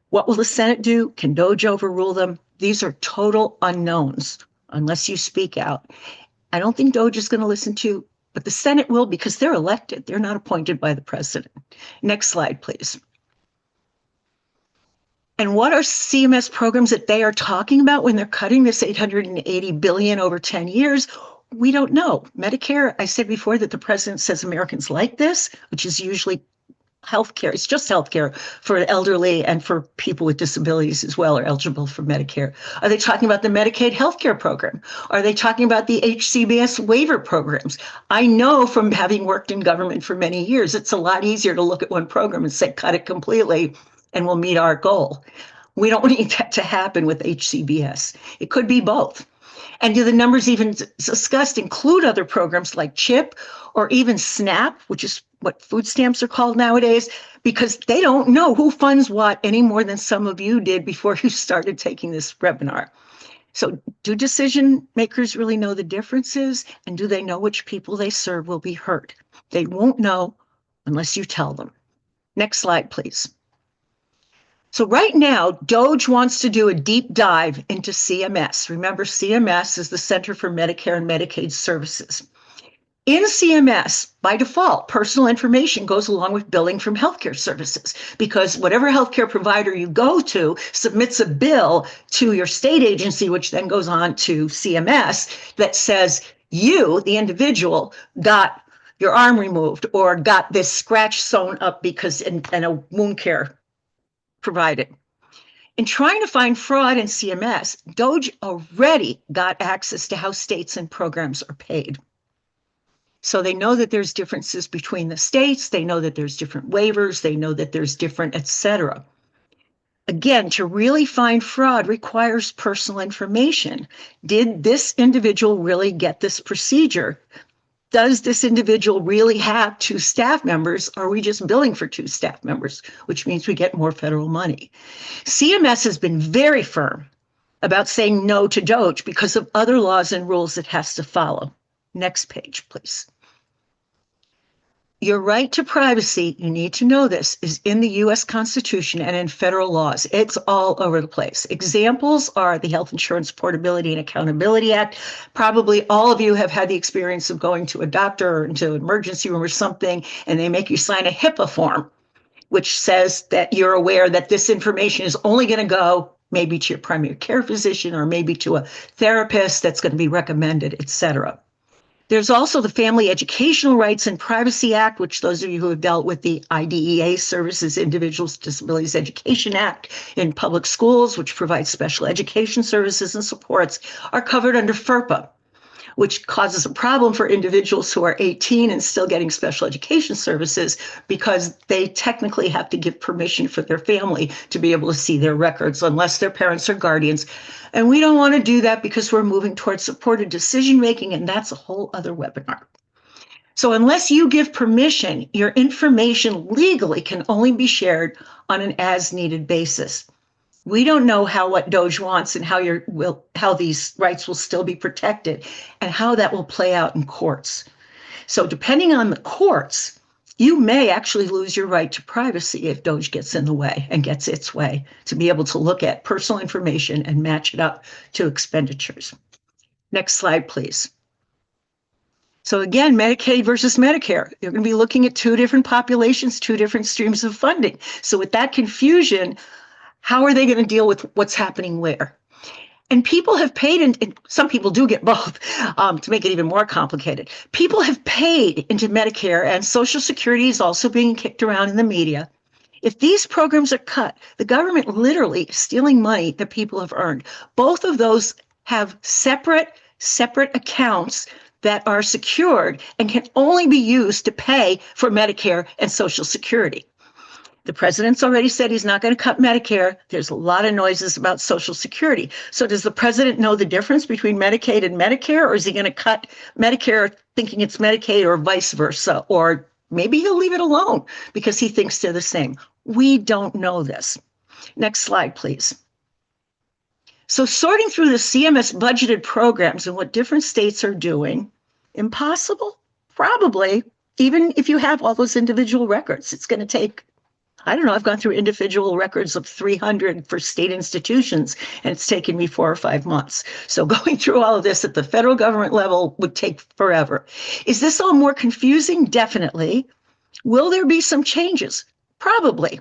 What will the Senate do? Can DOJ overrule them? These are total unknowns unless you speak out. I don't think DOJ is going to listen to, but the Senate will because they're elected. They're not appointed by the president. Next slide, please. And what are CMS programs that they are talking about when they're cutting this $880 billion over 10 years? We don't know. Medicare, I said before that the president says Americans like this, which is usually healthcare. It's just healthcare for the elderly and for people with disabilities as well are eligible for Medicare. Are they talking about the Medicaid healthcare program? Are they talking about the HCBS waiver programs? I know from having worked in government for many years, it's a lot easier to look at one program and say, cut it completely and we'll meet our goal. We don't need that to happen with HCBS. It could be both. And do the numbers even discussed include other programs like CHIP or even SNAP, which is what food stamps are called nowadays, because they don't know who funds what any more than some of you did before you started taking this webinar. So do decision makers really know the differences? And do they know which people they serve will be hurt? They won't know unless you tell them. Next slide, please. So right now, DOJ wants to do a deep dive into CMS. Remember, CMS is the Center for Medicare and Medicaid Services. In CMS, by default, personal information goes along with billing from healthcare services because whatever healthcare provider you go to submits a bill to your state agency, which then goes on to CMS that says you, the individual, got your arm removed or got this scratch sewn up because in a wound care provided. In trying to find fraud in CMS, DOJ already got access to how states and programs are paid. So they know that there's differences between the states. They know that there's different waivers. They know that there's different, et cetera. Again, to really find fraud requires personal information. Did this individual really get this procedure? Does this individual really have 2 staff members? Or are we just billing for 2 staff members, which means we get more federal money? CMS has been very firm about saying no to DOJ because of other laws and rules it has to follow. Next page, please. Your right to privacy, you need to know this, is in the US Constitution and in federal laws. It's all over the place. Examples are the Health Insurance Portability and Accountability Act. Probably all of you have had the experience of going to a doctor or into an emergency room or something, and they make you sign a HIPAA form, which says that you're aware that this information is only going to go maybe to your primary care physician or maybe to a therapist that's going to be recommended, et cetera. There's also the Family Educational Rights and Privacy Act, which those of you who have dealt with the IDEA Services Individuals with Disabilities Education Act in public schools, which provides special education services and supports, are covered under FERPA, which causes a problem for individuals who are 18 and still getting special education services because they technically have to give permission for their family to be able to see their records unless their parents or guardians. And we don't want to do that because we're moving towards supported decision-making, and that's a whole other webinar. So unless you give permission, your information legally can only be shared on an as-needed basis. We don't know what DOJ wants and how these rights will still be protected and how that will play out in courts. So depending on the courts, you may actually lose your right to privacy if DOJ gets in the way and gets its way to be able to look at personal information and match it up to expenditures. Next slide, please. So again, Medicaid versus Medicare. They're going to be looking at 2 different populations, 2 different streams of funding. So with that confusion, how are they going to deal with what's happening where? And people have paid, and some people do get both, to make it even more complicated. People have paid into Medicare, and Social Security is also being kicked around in the media. If these programs are cut, the government literally is stealing money that people have earned. Both of those have separate accounts that are secured and can only be used to pay for Medicare and Social Security. The president's already said he's not going to cut Medicare. There's a lot of noises about Social Security. So does the president know the difference between Medicaid and Medicare, or is he going to cut Medicare thinking it's Medicaid, or vice versa? Or maybe he'll leave it alone because he thinks they're the same. We don't know this. Next slide, please. So sorting through the CMS budgeted programs and what different states are doing, impossible? Probably, even if you have all those individual records. It's going to take, I don't know, I've gone through individual records of 300 for state institutions, and it's taken me 4 or 5 months. So going through all of this at the federal government level would take forever. Is this all more confusing? Definitely. Will there be some changes? Probably.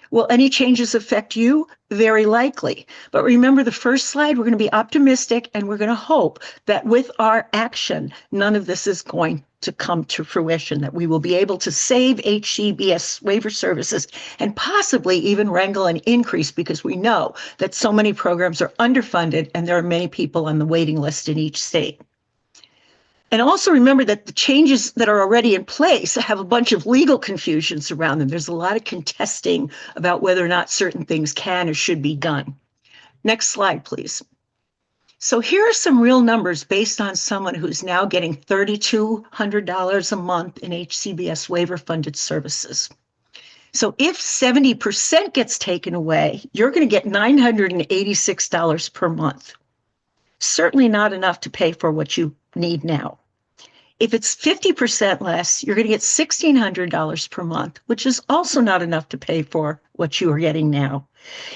Will any changes affect you? Very likely. But remember the first slide, we're going to be optimistic, and we're going to hope that with our action, none of this is going to come to fruition, that we will be able to save HCBS waiver services and possibly even wrangle an increase, because we know that so many programs are underfunded and there are many people on the waiting list in each state. And also remember that the changes that are already in place have a bunch of legal confusions around them. There's a lot of contesting about whether or not certain things can or should be done. Next slide, please. So here are some real numbers based on someone who's now getting $3,200 a month in HCBS waiver funded services. So if 70% gets taken away, you're going to get $986 per month. Certainly not enough to pay for what you need now. If it's 50% less, you're going to get $1,600 per month, which is also not enough to pay for what you are getting now.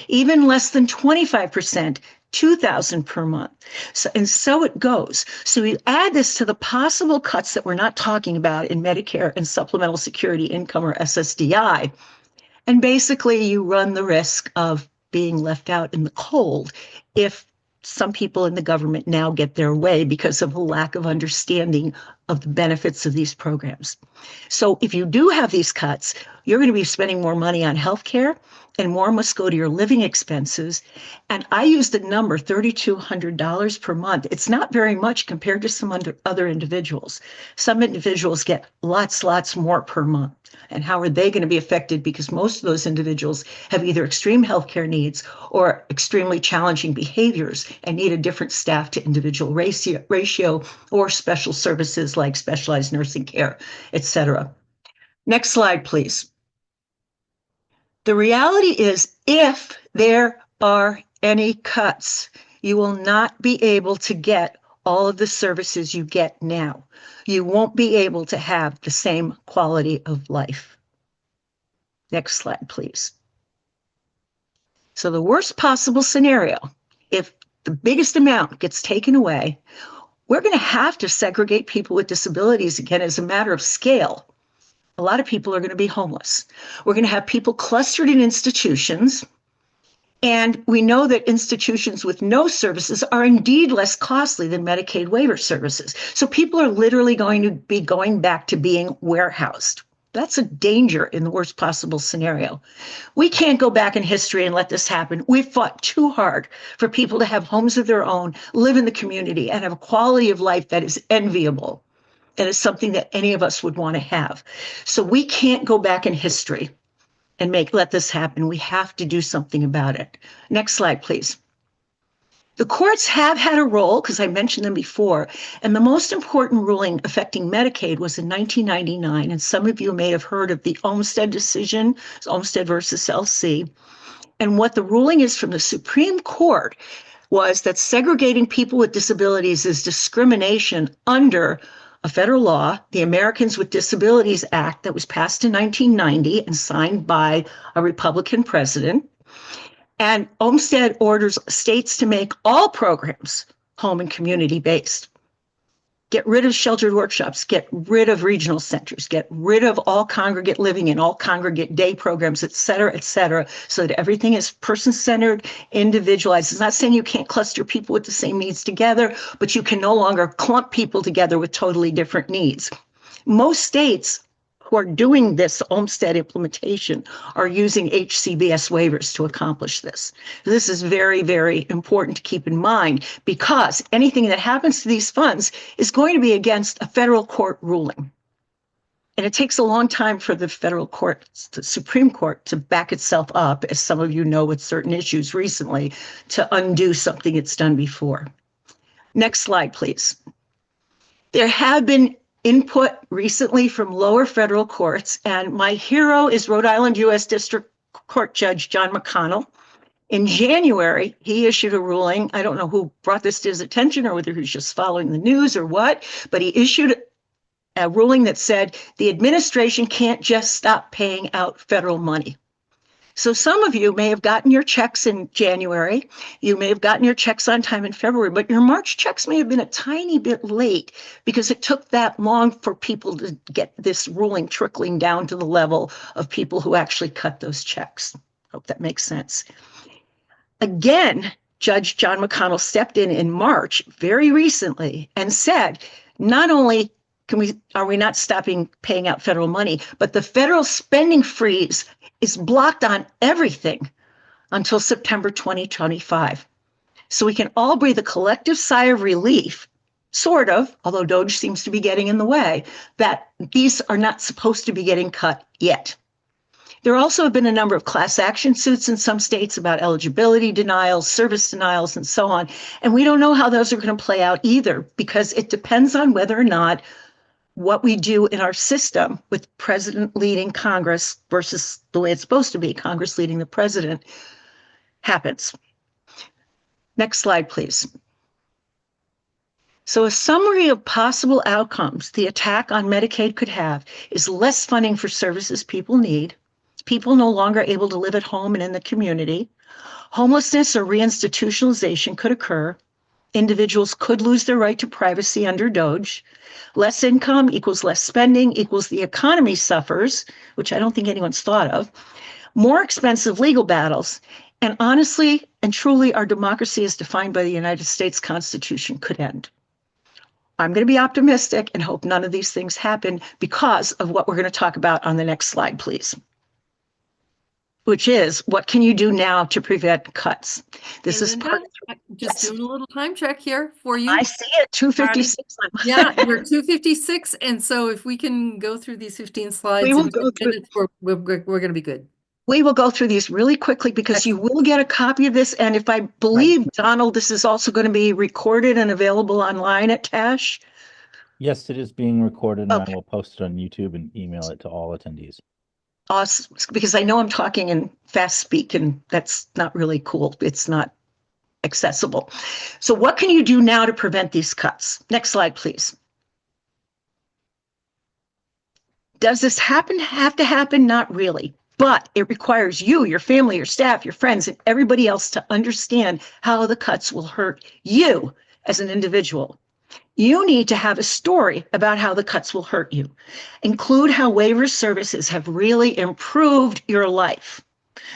Even less than 25%, $2,000 per month. So it goes. So you add this to the possible cuts that we're not talking about in Medicare and Supplemental Security Income, or SSDI, and basically you run the risk of being left out in the cold if some people in the government now get their way because of a lack of understanding of the benefits of these programs. So if you do have these cuts, you're going to be spending more money on healthcare, and more must go to your living expenses. And I use the number $3,200 per month. It's not very much compared to some other individuals. Some individuals get lots more per month. And how are they going to be affected? Because most of those individuals have either extreme healthcare needs or extremely challenging behaviors and need a different staff to individual ratio or special services like specialized nursing care, etc. Next slide, please. The reality is, if there are any cuts, you will not be able to get all of the services you get now. You won't be able to have the same quality of life. Next slide, please. So the worst possible scenario, if the biggest amount gets taken away, we're going to have to segregate people with disabilities again as a matter of scale. A lot of people are going to be homeless. We're going to have people clustered in institutions. And we know that institutions with no services are indeed less costly than Medicaid waiver services. So people are literally going to be going back to being warehoused. That's a danger in the worst possible scenario. We can't go back in history and let this happen. We've fought too hard for people to have homes of their own, live in the community, and have a quality of life that is enviable. And it's something that any of us would want to have. So we can't go back in history and let this happen. We have to do something about it. Next slide, please. The courts have had a role, because I mentioned them before, and the most important ruling affecting Medicaid was in 1999, and some of you may have heard of the Olmstead decision, Olmstead versus LC. And what the ruling is from the Supreme Court was that segregating people with disabilities is discrimination under a federal law, the Americans with Disabilities Act, that was passed in 1990 and signed by a Republican president. And Olmstead orders states to make all programs home and community based. Get rid of sheltered workshops, get rid of regional centers, get rid of all congregate living and all congregate day programs, et cetera, so that everything is person-centered, individualized. It's not saying you can't cluster people with the same needs together, but you can no longer clump people together with totally different needs. Most states who are doing this Olmstead implementation are using HCBS waivers to accomplish this. This is very, very important to keep in mind, because anything that happens to these funds is going to be against a federal court ruling. And it takes a long time for the federal court, the Supreme Court, to back itself up, as some of you know with certain issues recently, to undo something it's done before. Next slide, please. There have been input recently from lower federal courts, and my hero is Rhode Island U.S. District Court Judge John McConnell. In January, he issued a ruling. I don't know who brought this to his attention or whether he was just following the news or what, but he issued a ruling that said the administration can't just stop paying out federal money. So some of you may have gotten your checks in January, you may have gotten your checks on time in February, but your March checks may have been a tiny bit late because it took that long for people to get this ruling trickling down to the level of people who actually cut those checks. Hope that makes sense. Again, Judge John McConnell stepped in March very recently and said, not only are we not stopping paying out federal money, but the federal spending freeze is blocked on everything until September 2025. So we can all breathe a collective sigh of relief, sort of, although DOJ seems to be getting in the way, that these are not supposed to be getting cut yet. There also have been a number of class action suits in some states about eligibility denials, service denials, and so on. And we don't know how those are going to play out either, because it depends on whether or not what we do in our system with president leading Congress versus the way it's supposed to be, Congress leading the president, happens. Next slide, please. So a summary of possible outcomes the attack on Medicaid could have is less funding for services people need, people no longer able to live at home and in the community, homelessness or reinstitutionalization could occur, individuals could lose their right to privacy under DOJ, less income equals less spending equals the economy suffers, which I don't think anyone's thought of, more expensive legal battles, and honestly and truly our democracy as defined by the United States Constitution could end. I'm going to be optimistic and hope none of these things happen because of what we're going to talk about on the next slide, please. Which is, what can you do now to prevent cuts? This is part of just doing a little time check here for you. I see it, 256. Yeah, we're 256. And so if we can go through these 15 slides We will in go 10 minutes, we're going to be good. We will go through these really quickly because you will get a copy of this. And if I believe, Donald, this is also going to be recorded and available online at TASH. Yes, it is being recorded, and I will post it on YouTube and email it to all attendees. Awesome, because I know I'm talking in fast speak, and that's not really cool. It's not accessible. So what can you do now to prevent these cuts? Next slide, please. Does this have to happen? Not really. But it requires you, your family, your staff, your friends, and everybody else to understand how the cuts will hurt you as an individual. You need to have a story about how the cuts will hurt you. Include how waiver services have really improved your life.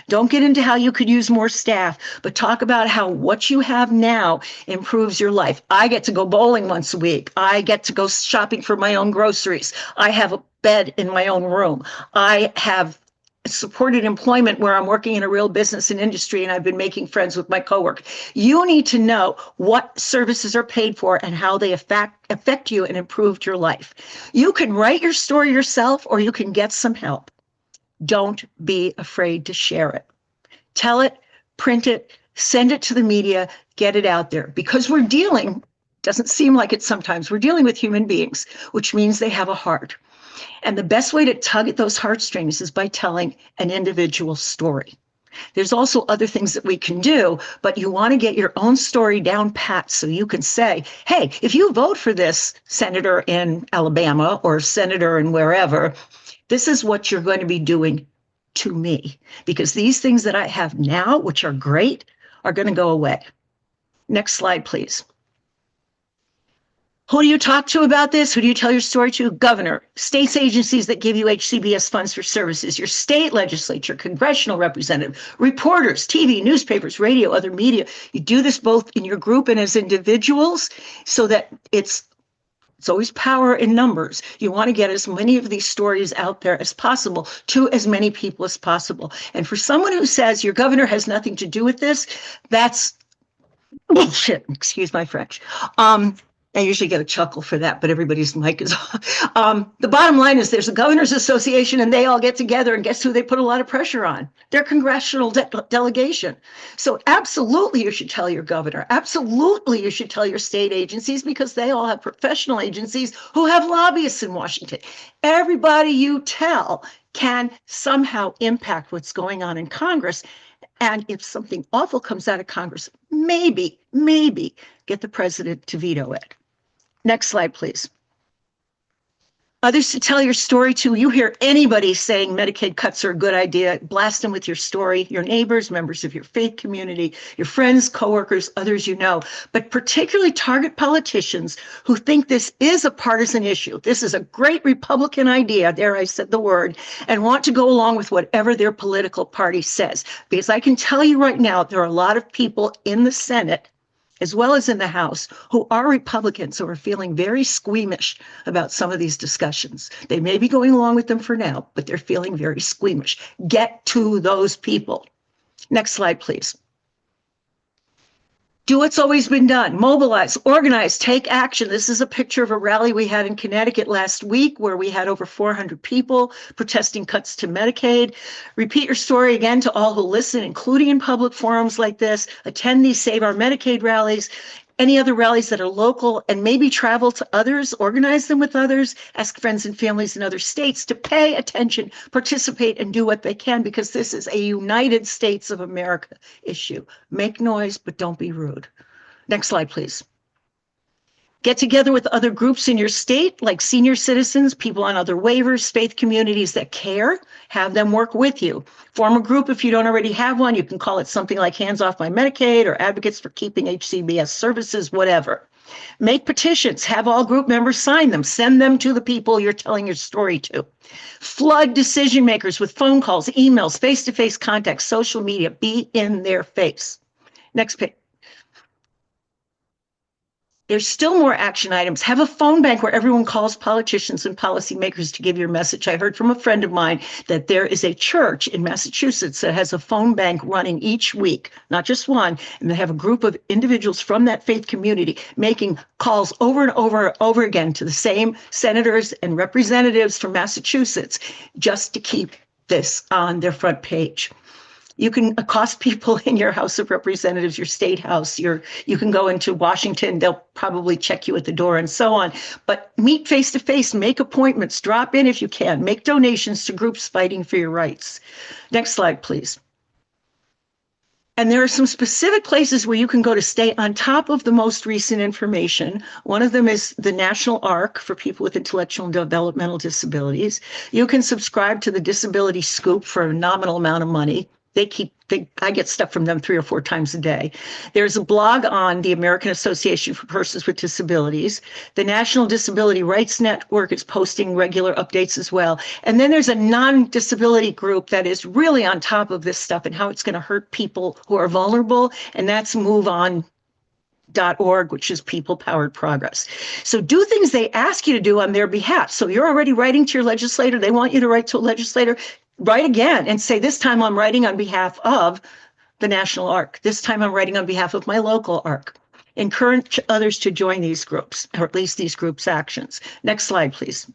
Don't get into how you could use more staff, but talk about how what you have now improves your life. I get to go bowling once a week. I get to go shopping for my own groceries. I have a bed in my own room. I have supported employment where I'm working in a real business and industry, and I've been making friends with my coworker. You need to know what services are paid for and how they affect you and improved your life. You can write your story yourself, or you can get some help. Don't be afraid to share it. Tell it, print it, send it to the media, get it out there, because we're dealing, doesn't seem like it sometimes, we're dealing with human beings, which means they have a heart. And the best way to tug at those heartstrings is by telling an individual story. There's also other things that we can do, but you want to get your own story down pat so you can say, hey, if you vote for this senator in Alabama or senator in wherever, this is what you're going to be doing to me, because these things that I have now, which are great, are going to go away. Next slide, please. Who do you talk to about this? Who do you tell your story to? Governor, states agencies that give you HCBS funds for services, your state legislature, congressional representative, reporters, TV, newspapers, radio, other media. You do this both in your group and as individuals so that it's always power in numbers. You want to get as many of these stories out there as possible to as many people as possible. And for someone who says your governor has nothing to do with this, that's bullshit. Excuse my French. I usually get a chuckle for that, but everybody's mic is off. The bottom line is there's a governor's association and they all get together, and guess who they put a lot of pressure on? Their congressional delegation. So absolutely you should tell your governor. Absolutely you should tell your state agencies, because they all have professional agencies who have lobbyists in Washington. Everybody you tell can somehow impact what's going on in Congress. And if something awful comes out of Congress, maybe get the president to veto it. Next slide, please. Others to tell your story to. You hear anybody saying Medicaid cuts are a good idea, blast them with your story, your neighbors, members of your faith community, your friends, coworkers, others you know, but particularly target politicians who think this is a partisan issue. This is a great Republican idea, there I said the word, and want to go along with whatever their political party says. Because I can tell you right now, there are a lot of people in the Senate as well as in the House, who are Republicans who are feeling very squeamish about some of these discussions. They may be going along with them for now, but they're feeling very squeamish. Get to those people. Next slide, please. Do what's always been done. Mobilize, organize, take action. This is a picture of a rally we had in Connecticut last week where we had over 400 people protesting cuts to Medicaid. Repeat your story again to all who listen, including in public forums like this. Attend these Save Our Medicaid rallies, any other rallies that are local, and maybe travel to others, organize them with others, ask friends and families in other states to pay attention, participate, and do what they can, because this is a United States of America issue. Make noise, but don't be rude. Next slide, please. Get together with other groups in your state, like senior citizens, people on other waivers, faith communities that care, have them work with you. Form a group if you don't already have one. You can call it something like Hands Off My Medicaid or Advocates for Keeping HCBS Services, whatever. Make petitions, have all group members sign them, send them to the people you're telling your story to. Flood decision makers with phone calls, emails, face-to-face contacts, social media, be in their face. Next page. There's still more action items. Have a phone bank where everyone calls politicians and policymakers to give your message. I heard from a friend of mine that there is a church in Massachusetts that has a phone bank running each week, not just one, and they have a group of individuals from that faith community making calls over and over and over again to the same senators and representatives from Massachusetts just to keep this on their front page. You can accost people in your House of Representatives, your state house, you can go into Washington, they'll probably check you at the door and so on. But meet face to face, make appointments, drop in if you can, make donations to groups fighting for your rights. Next slide, please. And there are some specific places where you can go to stay on top of the most recent information. One of them is the National ARC for people with intellectual and developmental disabilities. You can subscribe to the Disability Scoop for a nominal amount of money. I get stuff from them 3 or 4 times a day. There's a blog on the American Association for Persons with Disabilities. The National Disability Rights Network is posting regular updates as well. And then there's a non-disability group that is really on top of this stuff and how it's going to hurt people who are vulnerable. And that's MoveOn.org, which is people-powered progress. So do things they ask you to do on their behalf. So you're already writing to your legislator. They want you to write to a legislator. Write again and say, this time I'm writing on behalf of the National ARC. This time I'm writing on behalf of my local ARC. Encourage others to join these groups, or at least these groups' actions. Next slide, please.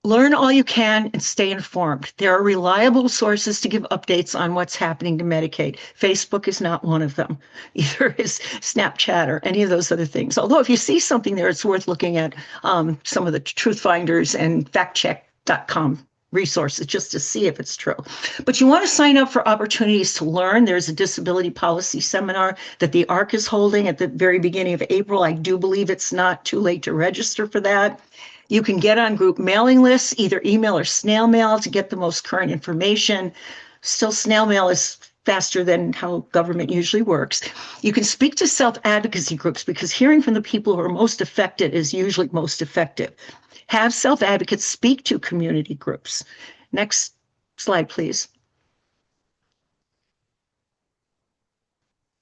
Learn all you can and stay informed. There are reliable sources to give updates on what's happening to Medicaid. Facebook is not one of them. Either is Snapchat or any of those other things. Although if you see something there, it's worth looking at some of the truth finders and factcheck.com resources just to see if it's true. But you want to sign up for opportunities to learn. There's a disability policy seminar that the ARC is holding at the very beginning of April. I do believe it's not too late to register for that. You can get on group mailing lists, either email or snail mail, to get the most current information. Still, snail mail is faster than how government usually works. You can speak to self-advocacy groups because hearing from the people who are most affected is usually most effective. Have self-advocates speak to community groups. Next slide, please.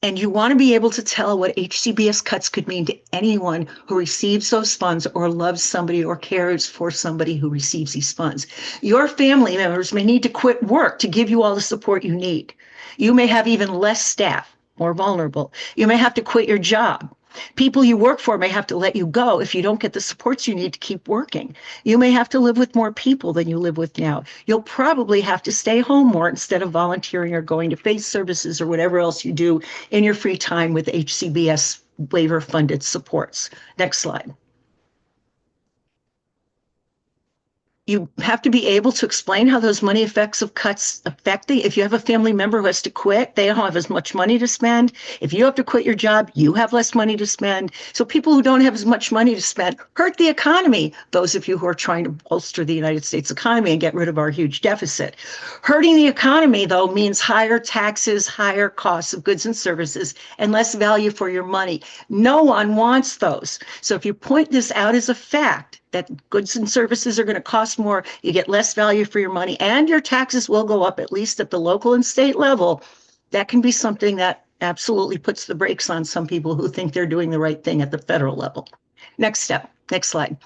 And you want to be able to tell what HCBS cuts could mean to anyone who receives those funds or loves somebody or cares for somebody who receives these funds. Your family members may need to quit work to give you all the support you need. You may have even less staff, more vulnerable. You may have to quit your job. People you work for may have to let you go if you don't get the supports you need to keep working. You may have to live with more people than you live with now. You'll probably have to stay home more instead of volunteering or going to faith services or whatever else you do in your free time with HCBS waiver funded supports. Next slide. You have to be able to explain how those money effects of cuts affect the, if you have a family member who has to quit, they don't have as much money to spend. If you have to quit your job, you have less money to spend. So people who don't have as much money to spend hurt the economy. Those of you who are trying to bolster the United States economy and get rid of our huge deficit. Hurting the economy, though, means higher taxes, higher costs of goods and services, and less value for your money. No one wants those. So if you point this out as a fact, that goods and services are going to cost more, you get less value for your money, and your taxes will go up, at least at the local and state level, that can be something that absolutely puts the brakes on some people who think they're doing the right thing at the federal level. Next step, next slide.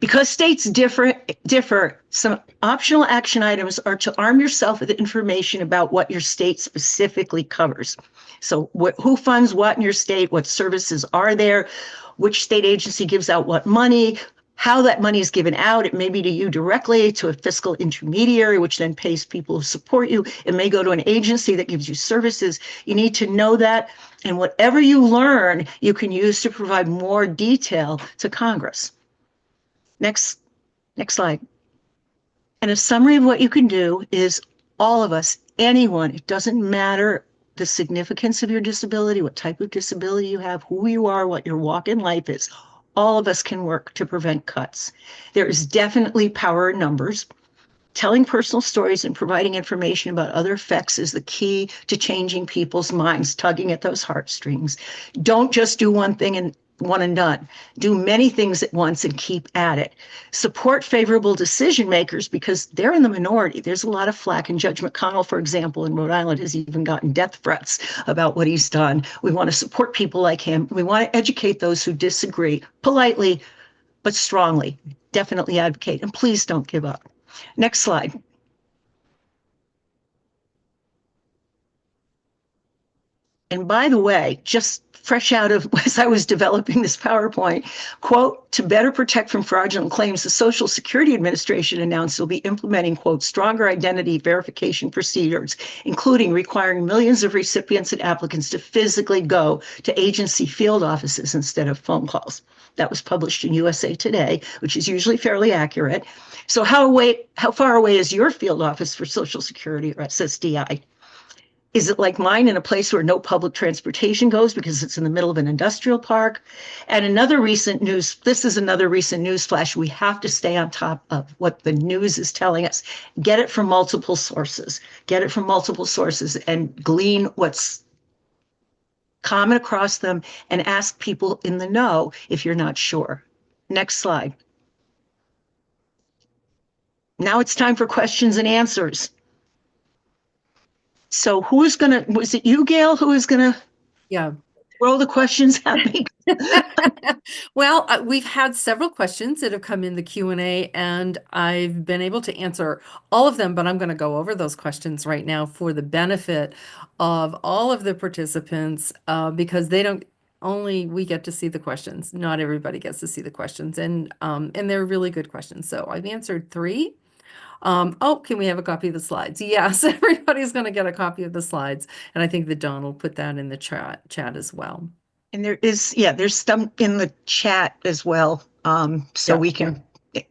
Because states differ, some optional action items are to arm yourself with information about what your state specifically covers. So who funds what in your state, what services are there, which state agency gives out what money, how that money is given out. It may be to you directly, to a fiscal intermediary, which then pays people who support you. It may go to an agency that gives you services. You need to know that. And whatever you learn, you can use to provide more detail to Congress. Next slide. And a summary of what you can do is all of us, anyone, it doesn't matter the significance of your disability, what type of disability you have, who you are, what your walk in life is. All of us can work to prevent cuts. There is definitely power in numbers. Telling personal stories and providing information about other effects is the key to changing people's minds, tugging at those heartstrings. Don't just do one thing and one and done. Do many things at once and keep at it. Support favorable decision makers because they're in the minority. There's a lot of flack, and Judge McConnell, for example, in Rhode Island has even gotten death threats about what he's done. We want to support people like him. We want to educate those who disagree politely, but strongly. Definitely advocate, and please don't give up. Next slide. And by the way, just fresh out of, as I was developing this PowerPoint, quote, to better protect from fraudulent claims, the Social Security Administration announced it will be implementing, quote, stronger identity verification procedures, including requiring millions of recipients and applicants to physically go to agency field offices instead of phone calls. That was published in USA Today, which is usually fairly accurate. So how far away is your field office for Social Security or SSDI? Is it like mine in a place where no public transportation goes because it's in the middle of an industrial park? And another recent news, this is another recent news flash. We have to stay on top of what the news is telling us. Get it from multiple sources. Get it from multiple sources and glean what's common across them and ask people in the know if you're not sure. Next slide. Now it's time for questions and answers. So who's gonna, was it you, Gail, who is gonna throw the questions at me? Well, we've had several questions that have come in the Q&A, and I've been able to answer all of them, but I'm going to go over those questions right now for the benefit of all of the participants, because they don't, only we get to see the questions. Not everybody gets to see the questions, and they're really good questions. So I've answered 3. Oh, can we have a copy of the slides? Yes, everybody's going to get a copy of the slides. And I think that Don will put that in the chat as well. And there is, there's some in the chat as well. So we can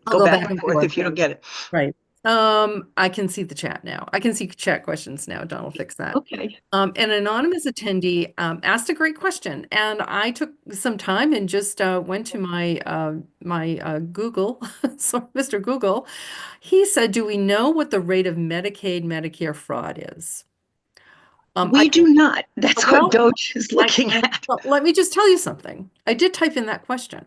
go back and forth if you don't get it. Right. I can see the chat now. I can see chat questions now. Don will fix that. Okay. An anonymous attendee asked a great question, and I took some time and just went to my Google. So Mr. Google, he said, "Do we know what the rate of Medicaid, Medicare fraud is?" We do not. That's well, what Doge is looking at. Well, let me just tell you something. I did type in that question.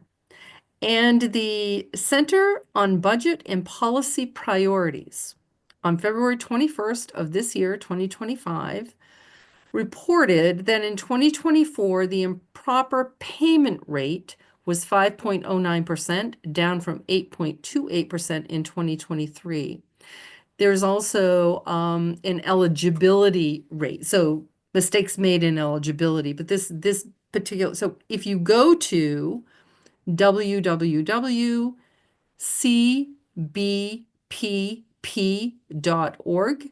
And the Center on Budget and Policy Priorities on February 21st of this year, 2025, reported that in 2024, the improper payment rate was 5.09%, down from 8.28% in 2023. There's also an eligibility rate. So mistakes made in eligibility, but this particular, so if you go to www.cbpp.org,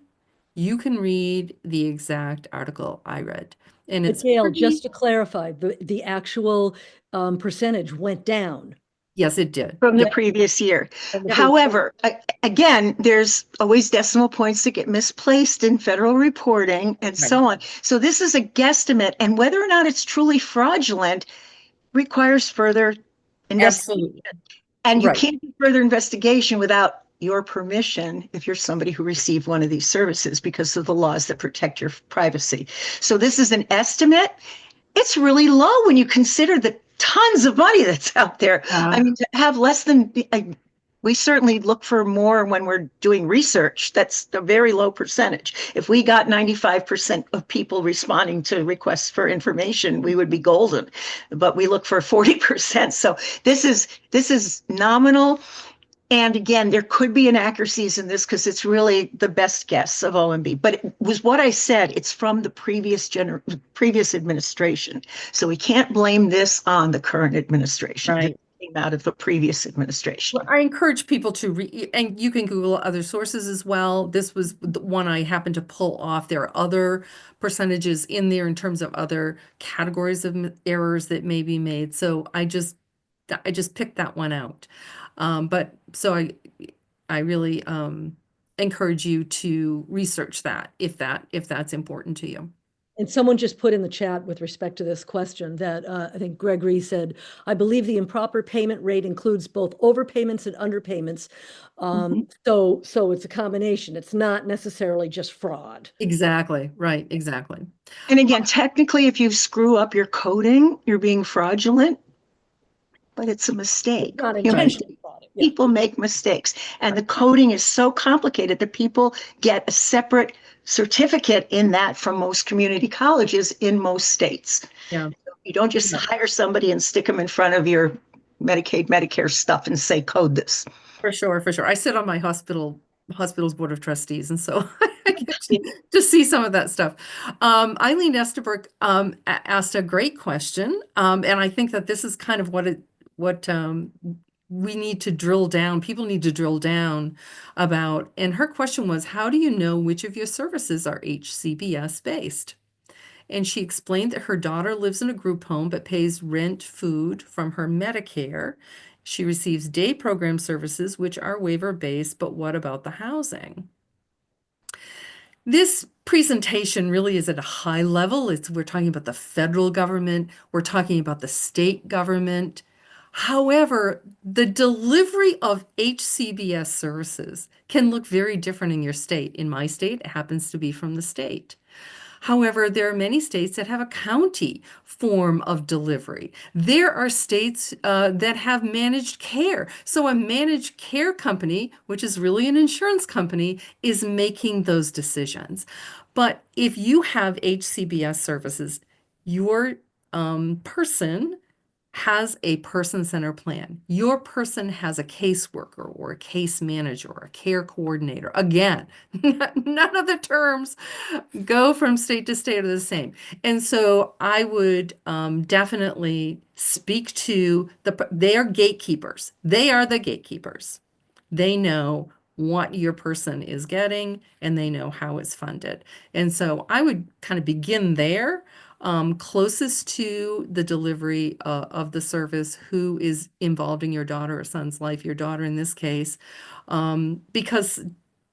you can read the exact article I read. And But it's Gail, pretty, just to clarify, the actual percentage went down. yes, it did. From the Yeah. previous year. From the- However, again, there's always decimal points that get misplaced in federal reporting and so on. So this is a guesstimate, and whether or not it's truly fraudulent requires further investigation. Absolutely. And you Right. can't do further investigation without your permission if you're somebody who received one of these services because of the laws that protect your privacy. So this is an estimate. It's really low when you consider the tons of money that's out there. I mean, to have less than, we certainly look for more when we're doing research. That's a very low percentage. If we got 95% of people responding to requests for information, we would be golden. But we look for 40%. So this is nominal. And again, there could be inaccuracies in this because it's really the best guess of OMB. But it was what I said. It's from the previous administration. So we can't blame this on the current administration. Right. It came out of the previous administration. Well, I encourage people to read, and you can Google other sources as well. This was the one I happened to pull off. There are other percentages in there in terms of other categories of errors that may be made. So I just picked that one out. But so I really encourage you to research that if that's important to you. And someone just put in the chat with respect to this question that I think Gregory said, I believe the improper payment rate includes both overpayments and underpayments. So it's a combination. It's not necessarily just fraud. Exactly. Right. Exactly. And again, technically, if you screw up your coding, you're being fraudulent, but it's a mistake. Not Human intentionally fraud. Yeah. people make mistakes, and the coding is so complicated that people get a separate certificate in that from most community colleges in most states. Yeah. You don't just hire somebody and stick them in front of your Medicaid, Medicare stuff and say, code this. For sure, for sure. I sit on my hospital's board of trustees, and so I get to see some of that stuff. Eileen Estabrook asked a great question, and I think that this is kind of what we need to drill down. People need to drill down about. And her question was, how do you know which of your services are HCBS based? And she explained that her daughter lives in a group home but pays rent, food from her Medicare. She receives day program services, which are waiver-based, but what about the housing? This presentation really is at a high level. We're talking about the federal government. We're talking about the state government. However, the delivery of HCBS services can look very different in your state. In my state, it happens to be from the state. However, there are many states that have a county form of delivery. There are states that have managed care. So a managed care company, which is really an insurance company, is making those decisions. But if you have HCBS services, your person has a person-centered plan. Your person has a caseworker or a case manager or a care coordinator. Again, none of the terms go from state to state are the same. And so I would definitely speak to they are gatekeepers. They are the gatekeepers. They know what your person is getting and they know how it's funded. And so I would kind of begin there. Closest to the delivery of the service, who is involved in your daughter or son's life, your daughter in this case, because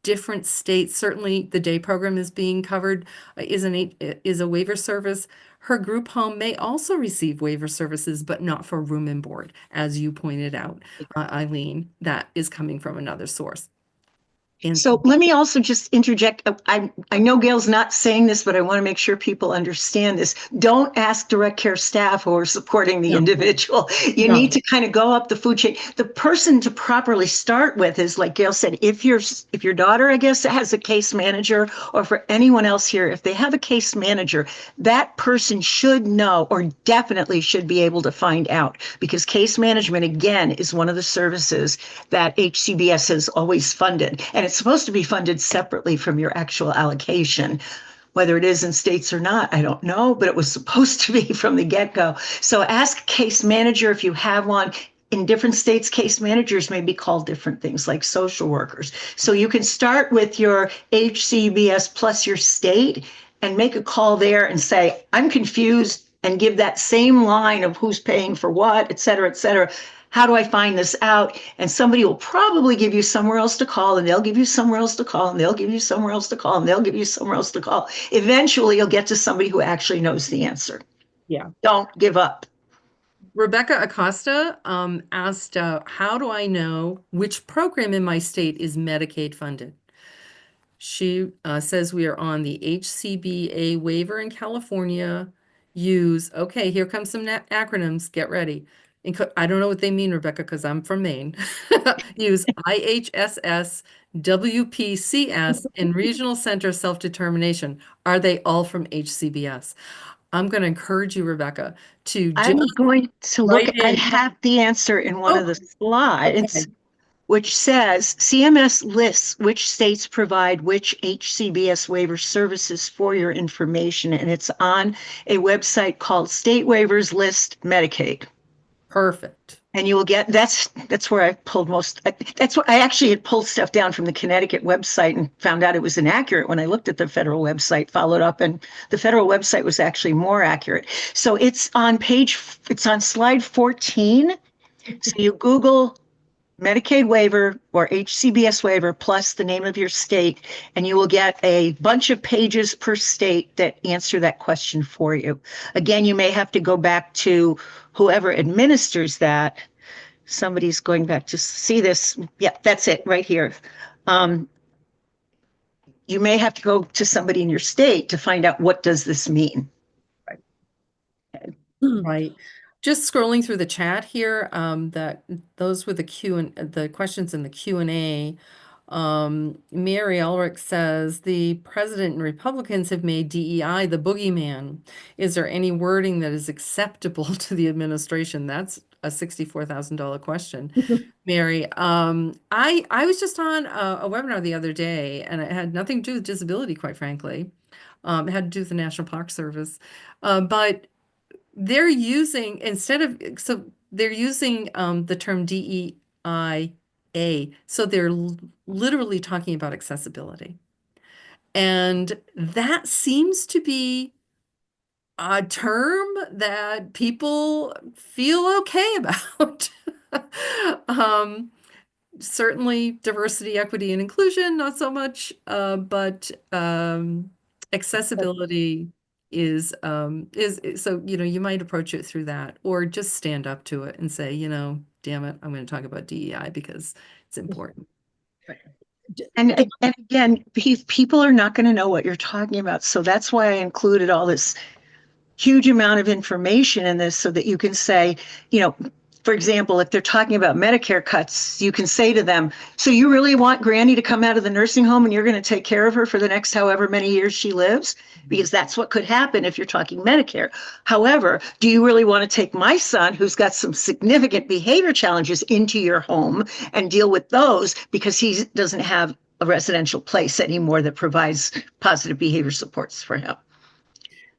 different states, certainly the day program is being covered, is a waiver service. Her group home may also receive waiver services, but not for room and board, as you pointed out, Eileen, that is coming from another source. And So let me also just interject. I know Gail's not saying this, but I want to make sure people understand this. Don't ask direct care staff who are supporting the No. individual. You No. need to kind of go up the food chain. The person to properly start with is, like Gail said, if your daughter, I guess, has a case manager, or for anyone else here, if they have a case manager, that person should know, or definitely should be able to find out, because case management, again, is one of the services that HCBS has always funded. And it's supposed to be funded separately from your actual allocation. Whether it is in states or not, I don't know, but it was supposed to be from the get-go. So ask a case manager if you have one. In different states, case managers may be called different things, like social workers. So you can start with your HCBS plus your state and make a call there and say, I'm confused, and give that same line of who's paying for what, et cetera, et cetera. How do I find this out? And somebody will probably give you somewhere else to call, and they'll give you somewhere else to call, and they'll give you somewhere else to call, and they'll give you somewhere else to call. Eventually, you'll get to somebody who actually knows the answer. Yeah. Don't give up. Rebecca Acosta asked, how do I know which program in my state is Medicaid funded? She says we are on the HCBA waiver in California. Okay, here comes some acronyms. Get ready. I don't know what they mean, Rebecca, because I'm from Maine. Use IHSS, WPCS, and Regional Center Self-Determination. Are they all from HCBS? I'm going to encourage you, Rebecca, to I'm just going to look. write I in. have the answer in one of the slides, Okay. which says CMS lists which states provide which HCBS waiver services for your information, and it's on a website called State Waivers List Medicaid. Perfect. And you will get, that's where I pulled most, that's what I actually had pulled stuff down from the Connecticut website and found out it was inaccurate when I looked at the federal website, followed up, and the federal website was actually more accurate. So it's on slide 14. So you Google Medicaid waiver or HCBS waiver plus the name of your state, and you will get a bunch of pages per state that answer that question for you. Again, you may have to go back to whoever administers that. Somebody's going back to see this. Yeah, that's it right here. You may have to go to somebody in your state to find out, what does this mean? Right. Just scrolling through the chat here, that those were the questions in the Q&A. Mary Ulrich says the president and Republicans have made DEI the boogeyman. Is there any wording that is acceptable to the administration? That's a $64,000 question, Mary. I was just on a webinar the other day, and it had nothing to do with disability, quite frankly. It had to do with the National Park Service, but they're using they're using the term DEIA. So they're literally talking about accessibility. And that seems to be a term that people feel okay about. Certainly diversity, equity, and inclusion, not so much, but accessibility is so, you might approach it through that, or just stand up to it and say, damn it, I'm going to talk about DEI because it's important. And again, people are not going to know what you're talking about. So that's why I included all this huge amount of information in this, so that you can say, for example, if they're talking about Medicare cuts, you can say to them, so you really want Granny to come out of the nursing home and you're going to take care of her for the next however many years she lives? Because that's what could happen if you're talking Medicare. However, do you really want to take my son, who's got some significant behavior challenges, into your home and deal with those because he doesn't have a residential place anymore that provides positive behavior supports for him?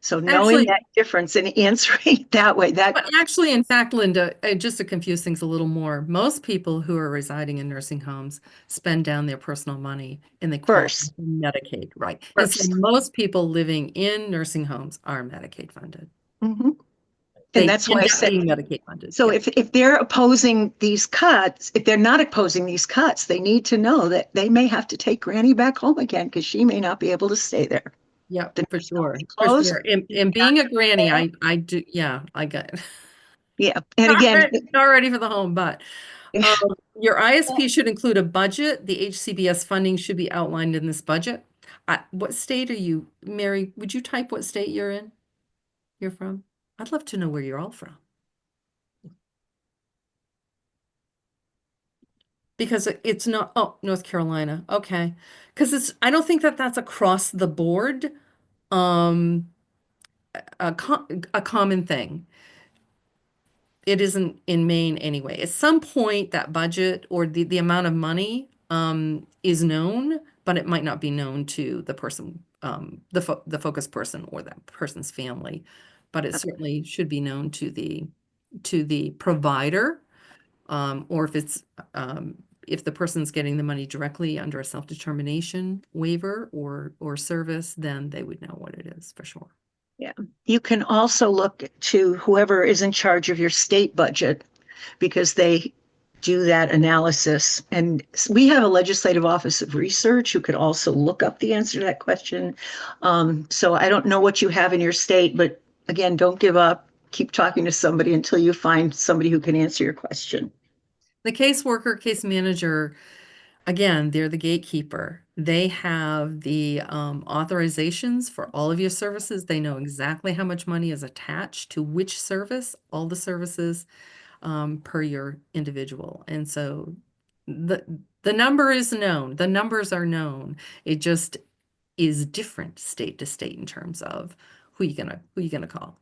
So knowing that difference and answering that way, but actually, in fact, Linda, just to confuse things a little more, most people who are residing in nursing homes spend down their personal money and they qualify for Medicaid, right? And so most people living in nursing homes are Medicaid funded. Mm-hmm. And that's why I said Medicaid funded. So if they're opposing these cuts, if they're not opposing these cuts, they need to know that they may have to take Granny back home again because she may not be able to stay there. Yeah, for sure. For sure. And being a granny, I do. Yeah, I get it. Yeah. And again, not ready for the home, but Your ISP should include a budget. The HCBS funding should be outlined in this budget. What state are you, Mary? Would you type what state you're in? You're from? I'd love to know where you're all from. Because it's not, oh, North Carolina. Okay. Because I don't think that that's across the board, a common thing. It isn't in Maine anyway. At some point, that budget or the amount of money is known, but it might not be known to the person, the focus person or that person's family. But it certainly should be known to the provider, or if the person's getting the money directly under a self-determination waiver or service, then they would know what it is for sure. Yeah. You can also look to whoever is in charge of your state budget because they do that analysis. And we have a legislative office of research who could also look up the answer to that question. So I don't know what you have in your state, but again, don't give up. Keep talking to somebody until you find somebody who can answer your question. The caseworker, case manager, again, they're the gatekeeper. They have the authorizations for all of your services. They know exactly how much money is attached to which service, all the services per your individual. And so the number is known. The numbers are known. It just is different state to state in terms of who you gonna call.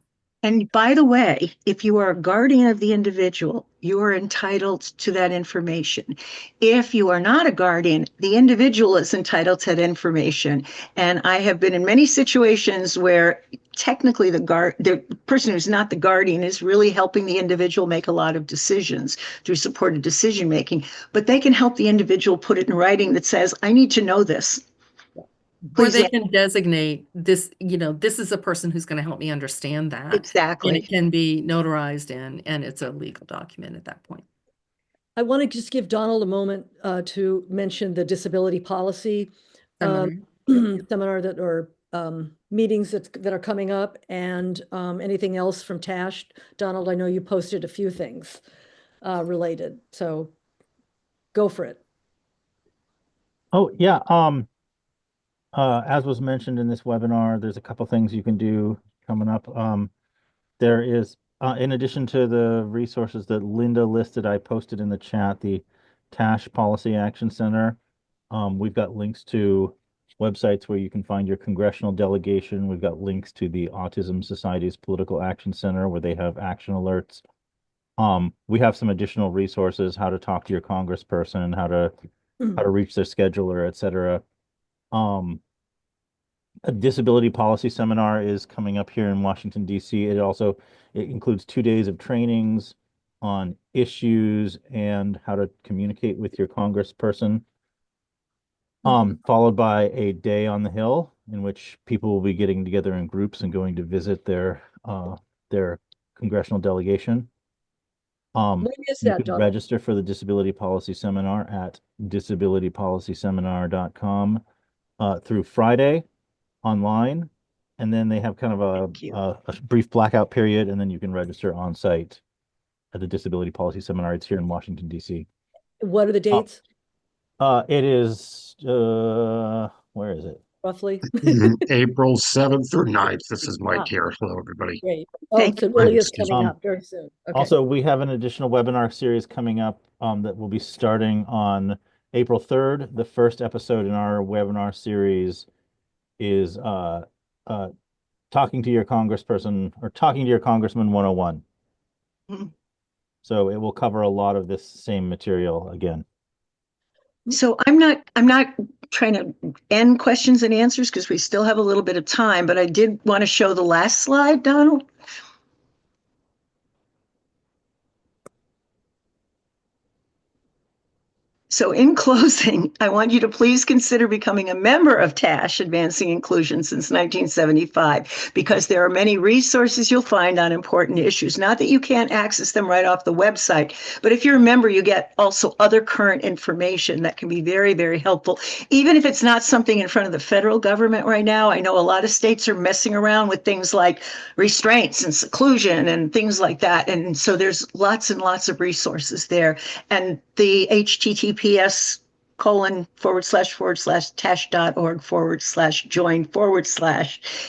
And by the way, if you are a guardian of the individual, you are entitled to that information. If you are not a guardian, the individual is entitled to that information. And I have been in many situations where technically the person who's not the guardian is really helping the individual make a lot of decisions through supported decision making, but they can help the individual put it in writing that says, I need to know this. Or they can designate this, this is a person who's going to help me understand that. Exactly. And it can be notarized and it's a legal document at that point. I want to just give Donald a moment to mention the disability policy seminar that or meetings that are coming up, and anything else from Tash. Donald, I know you posted a few things related, so go for it. Oh, yeah. As was mentioned in this webinar, there's a couple things you can do coming up. There is, in addition to the resources that Linda listed, I posted in the chat, the TASH Policy Action Center. We've got links to websites where you can find your congressional delegation. We've got links to the Autism Society's Political Action Center where they have action alerts. We have some additional resources, how to talk to your congressperson, how to reach their scheduler, et cetera. A disability policy seminar is coming up here in Washington, D.C. It includes 2 days of trainings on issues and how to communicate with your congressperson, followed by a day on the Hill in which people will be getting together in groups and going to visit their congressional delegation. When is You that, can Donald? register for the disability policy seminar at disabilitypolicyseminar.com through Friday online, and then they have kind of a brief blackout period, and then you can register on site at the disability policy seminar. It's here in Washington, D.C. What are the dates? It is where is it? Roughly? April 7th or 9th. This is Mike here. Hello, everybody. Great. Oh, so it really is coming up very soon. Okay. Also, we have an additional webinar series coming up that will be starting on April 3rd. The first episode in our webinar series is talking to your congressperson or talking to your congressman 101. So it will cover a lot of this same material again. So I'm not trying to end questions and answers because we still have a little bit of time, but I did want to show the last slide, Donald. So in closing, I want you to please consider becoming a member of TASH, Advancing Inclusion since 1975, because there are many resources you'll find on important issues. Not that you can't access them right off the website, but if you're a member, you get also other current information that can be very, very helpful. Even if it's not something in front of the federal government right now, I know a lot of states are messing around with things like restraints and seclusion and things like that. And so there's lots and lots of resources there. And the https://tash.org/join/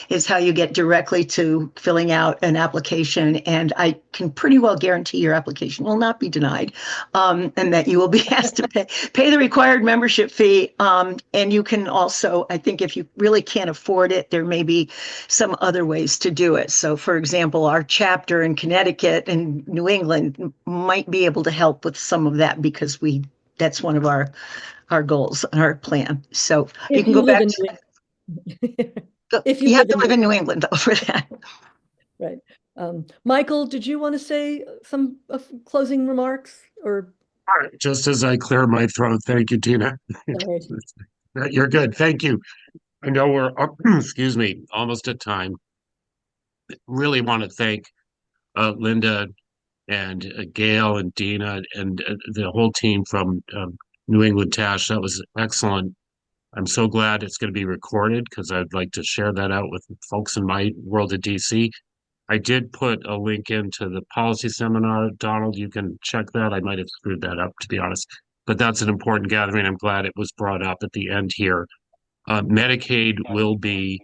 is how you get directly to filling out an application. And I can pretty well guarantee your application will not be denied, and that you will be asked to pay the required membership fee. And you can also, I think if you really can't afford it, there may be some other ways to do it. So for example, our chapter in Connecticut and New England might be able to help with some of that, because that's one of our goals and our plan. So you If can you go live back in to, New England. If you you have live to in live in New England though for that. Right. Michael, did you want to say some closing remarks or? All right, just as I clear my throat, thank you, Tina. Sorry. You're good. Thank you. I know we're, excuse me, almost at time. Really want to thank Linda and Gail and Dina and the whole team from New England Tash. That was excellent. I'm so glad it's going to be recorded, because I'd like to share that out with folks in my world of DC. I did put a link into the policy seminar. Donald, you can check that. I might have screwed that up, to be honest, but that's an important gathering. I'm glad it was brought up at the end here. Medicaid will be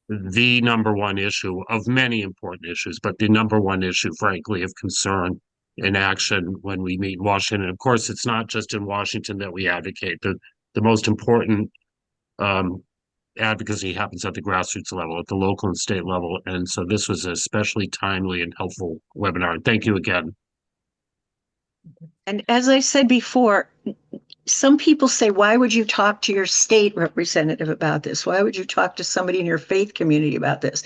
the number one issue of many important issues, but the number one issue, frankly, of concern in action when we meet in Washington. Of course, it's not just in Washington that we advocate. The most important advocacy happens at the grassroots level, at the local and state level. And so this was an especially timely and helpful webinar. Thank you again. And as I said before, some people say, why would you talk to your state representative about this? Why would you talk to somebody in your faith community about this?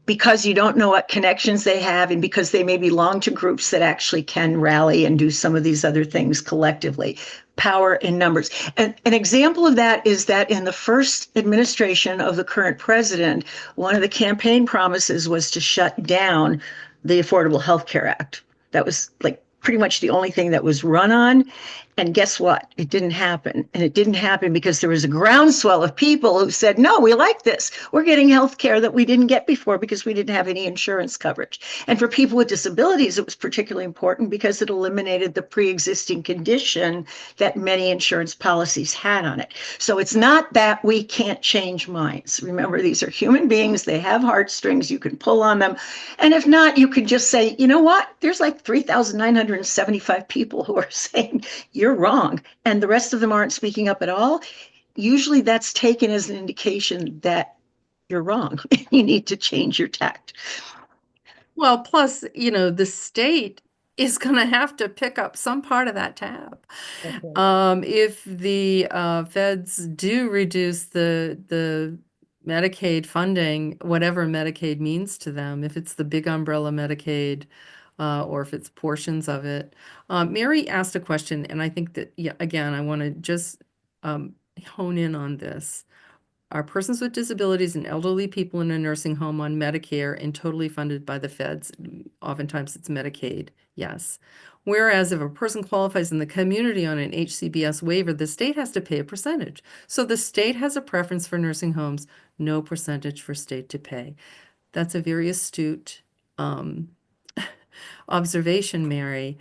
Because you don't know what connections they have, and because they may belong to groups that actually can rally and do some of these other things collectively. Power in numbers. And an example of that is that in the first administration of the current president, one of the campaign promises was to shut down the Affordable Health Care Act. That was like pretty much the only thing that was run on. And guess what? It didn't happen. And it didn't happen because there was a groundswell of people who said, no, we like this. We're getting health care that we didn't get before because we didn't have any insurance coverage. And for people with disabilities, it was particularly important because it eliminated the pre-existing condition that many insurance policies had on it. So it's not that we can't change minds. Remember, these are human beings. They have heartstrings. You can pull on them. And if not, you could just say, you know what? There's like 3,975 people who are saying, you're wrong, and the rest of them aren't speaking up at all. Usually that's taken as an indication that you're wrong. You need to change your tact. Well, plus, the state is going to have to pick up some part of that tab. If the feds do reduce the Medicaid funding, whatever Medicaid means to them, if it's the big umbrella Medicaid, or if it's portions of it. Mary asked a question, and I think that, yeah, again, I want to just hone in on this. Are persons with disabilities and elderly people in a nursing home on Medicare and totally funded by the feds? Oftentimes it's Medicaid, yes. Whereas if a person qualifies in the community on an HCBS waiver, the state has to pay a percentage. So the state has a preference for nursing homes, no percentage for state to pay. That's a very astute observation, Mary.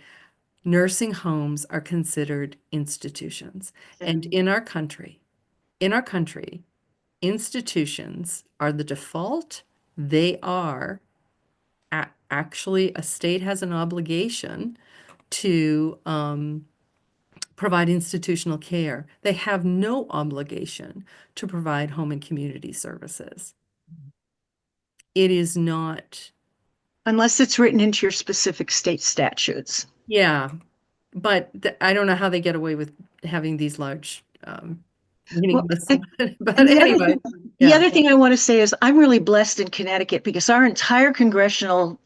Nursing homes are considered institutions. And in our country, institutions are the default. They are actually, a state has an obligation to provide institutional care. They have no obligation to provide home and community services. It is not. Unless it's written into your specific state statutes. Yeah, but I don't know how they get away with having these large meaningless. and- But And the other anyway, The yeah. other thing I want to say is I'm really blessed in Connecticut because our entire congressional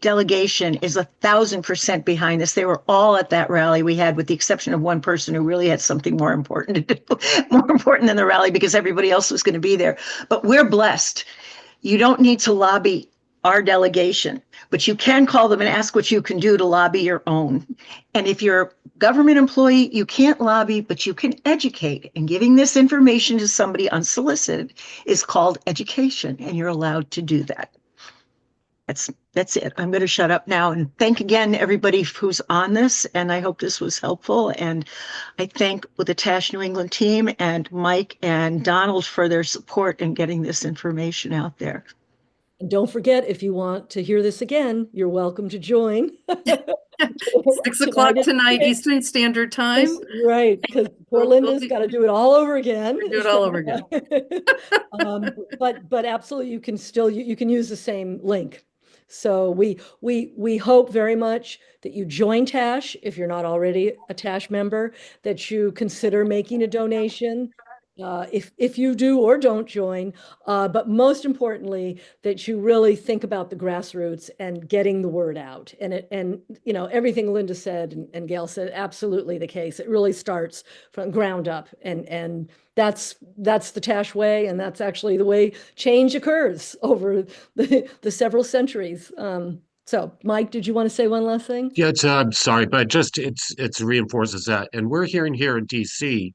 delegation is 1,000% behind this. They were all at that rally we had, with the exception of one person who really had something more important to do, more important than the rally, because everybody else was going to be there. But we're blessed. You don't need to lobby our delegation, but you can call them and ask what you can do to lobby your own. And if you're a government employee, you can't lobby, but you can educate. And giving this information to somebody unsolicited is called education, and you're allowed to do that. That's it. I'm going to shut up now and thank again everybody who's on this. And I hope this was helpful. And I thank the Tash New England team and Mike and Donald for their support in getting this information out there. And don't forget, if you want to hear this again, you're welcome to join. 6 o'clock tonight, Eastern Standard Time. Right, because poor Linda's got to do it all over again. Do it all over again. But absolutely, you can still you can use the same link. So we hope very much that you join TASH if you're not already a TASH member, that you consider making a donation. If you do or don't join, but most importantly, that you really think about the grassroots and getting the word out. And you know, everything Linda said and Gail said, absolutely the case. It really starts from ground up, and that's the TASH way, and that's actually the way change occurs over the several centuries. So, Mike, did you want to say one last thing? Yeah, I'm sorry, but just it's reinforces that. And we're hearing here in DC,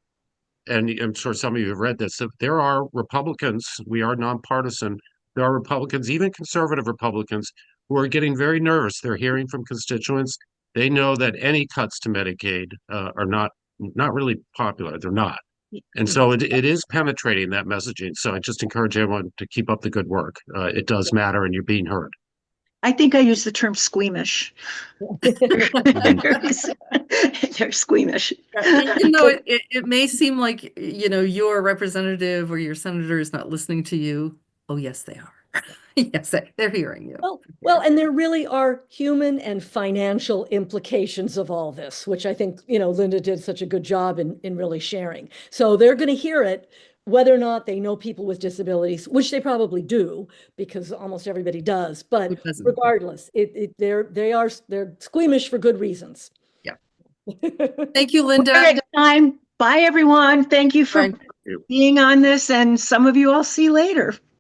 and I'm sure some of you have read this, that there are Republicans, we are nonpartisan, there are Republicans, even conservative Republicans, who are getting very nervous. They're hearing from constituents. They know that any cuts to Medicaid are not really popular. They're not. And so it is penetrating that messaging. So I just encourage everyone to keep up the good work. It does matter, and you're being heard. I think I use the term squeamish. They're squeamish. Even though it may seem like, you know, your representative or your senator is not listening to you. Oh, yes, they are. Yes, they're hearing you. Well, and there really are human and financial implications of all this, which I think, you know, Linda did such a good job in really sharing. So they're going to hear it, whether or not they know people with disabilities, which they probably do, because almost everybody does. But Who doesn't? regardless, they're squeamish for good reasons. Yeah. Thank you, Linda. We're at time. Bye, everyone. Thank you for Bye. being on this, and some of you I'll see later.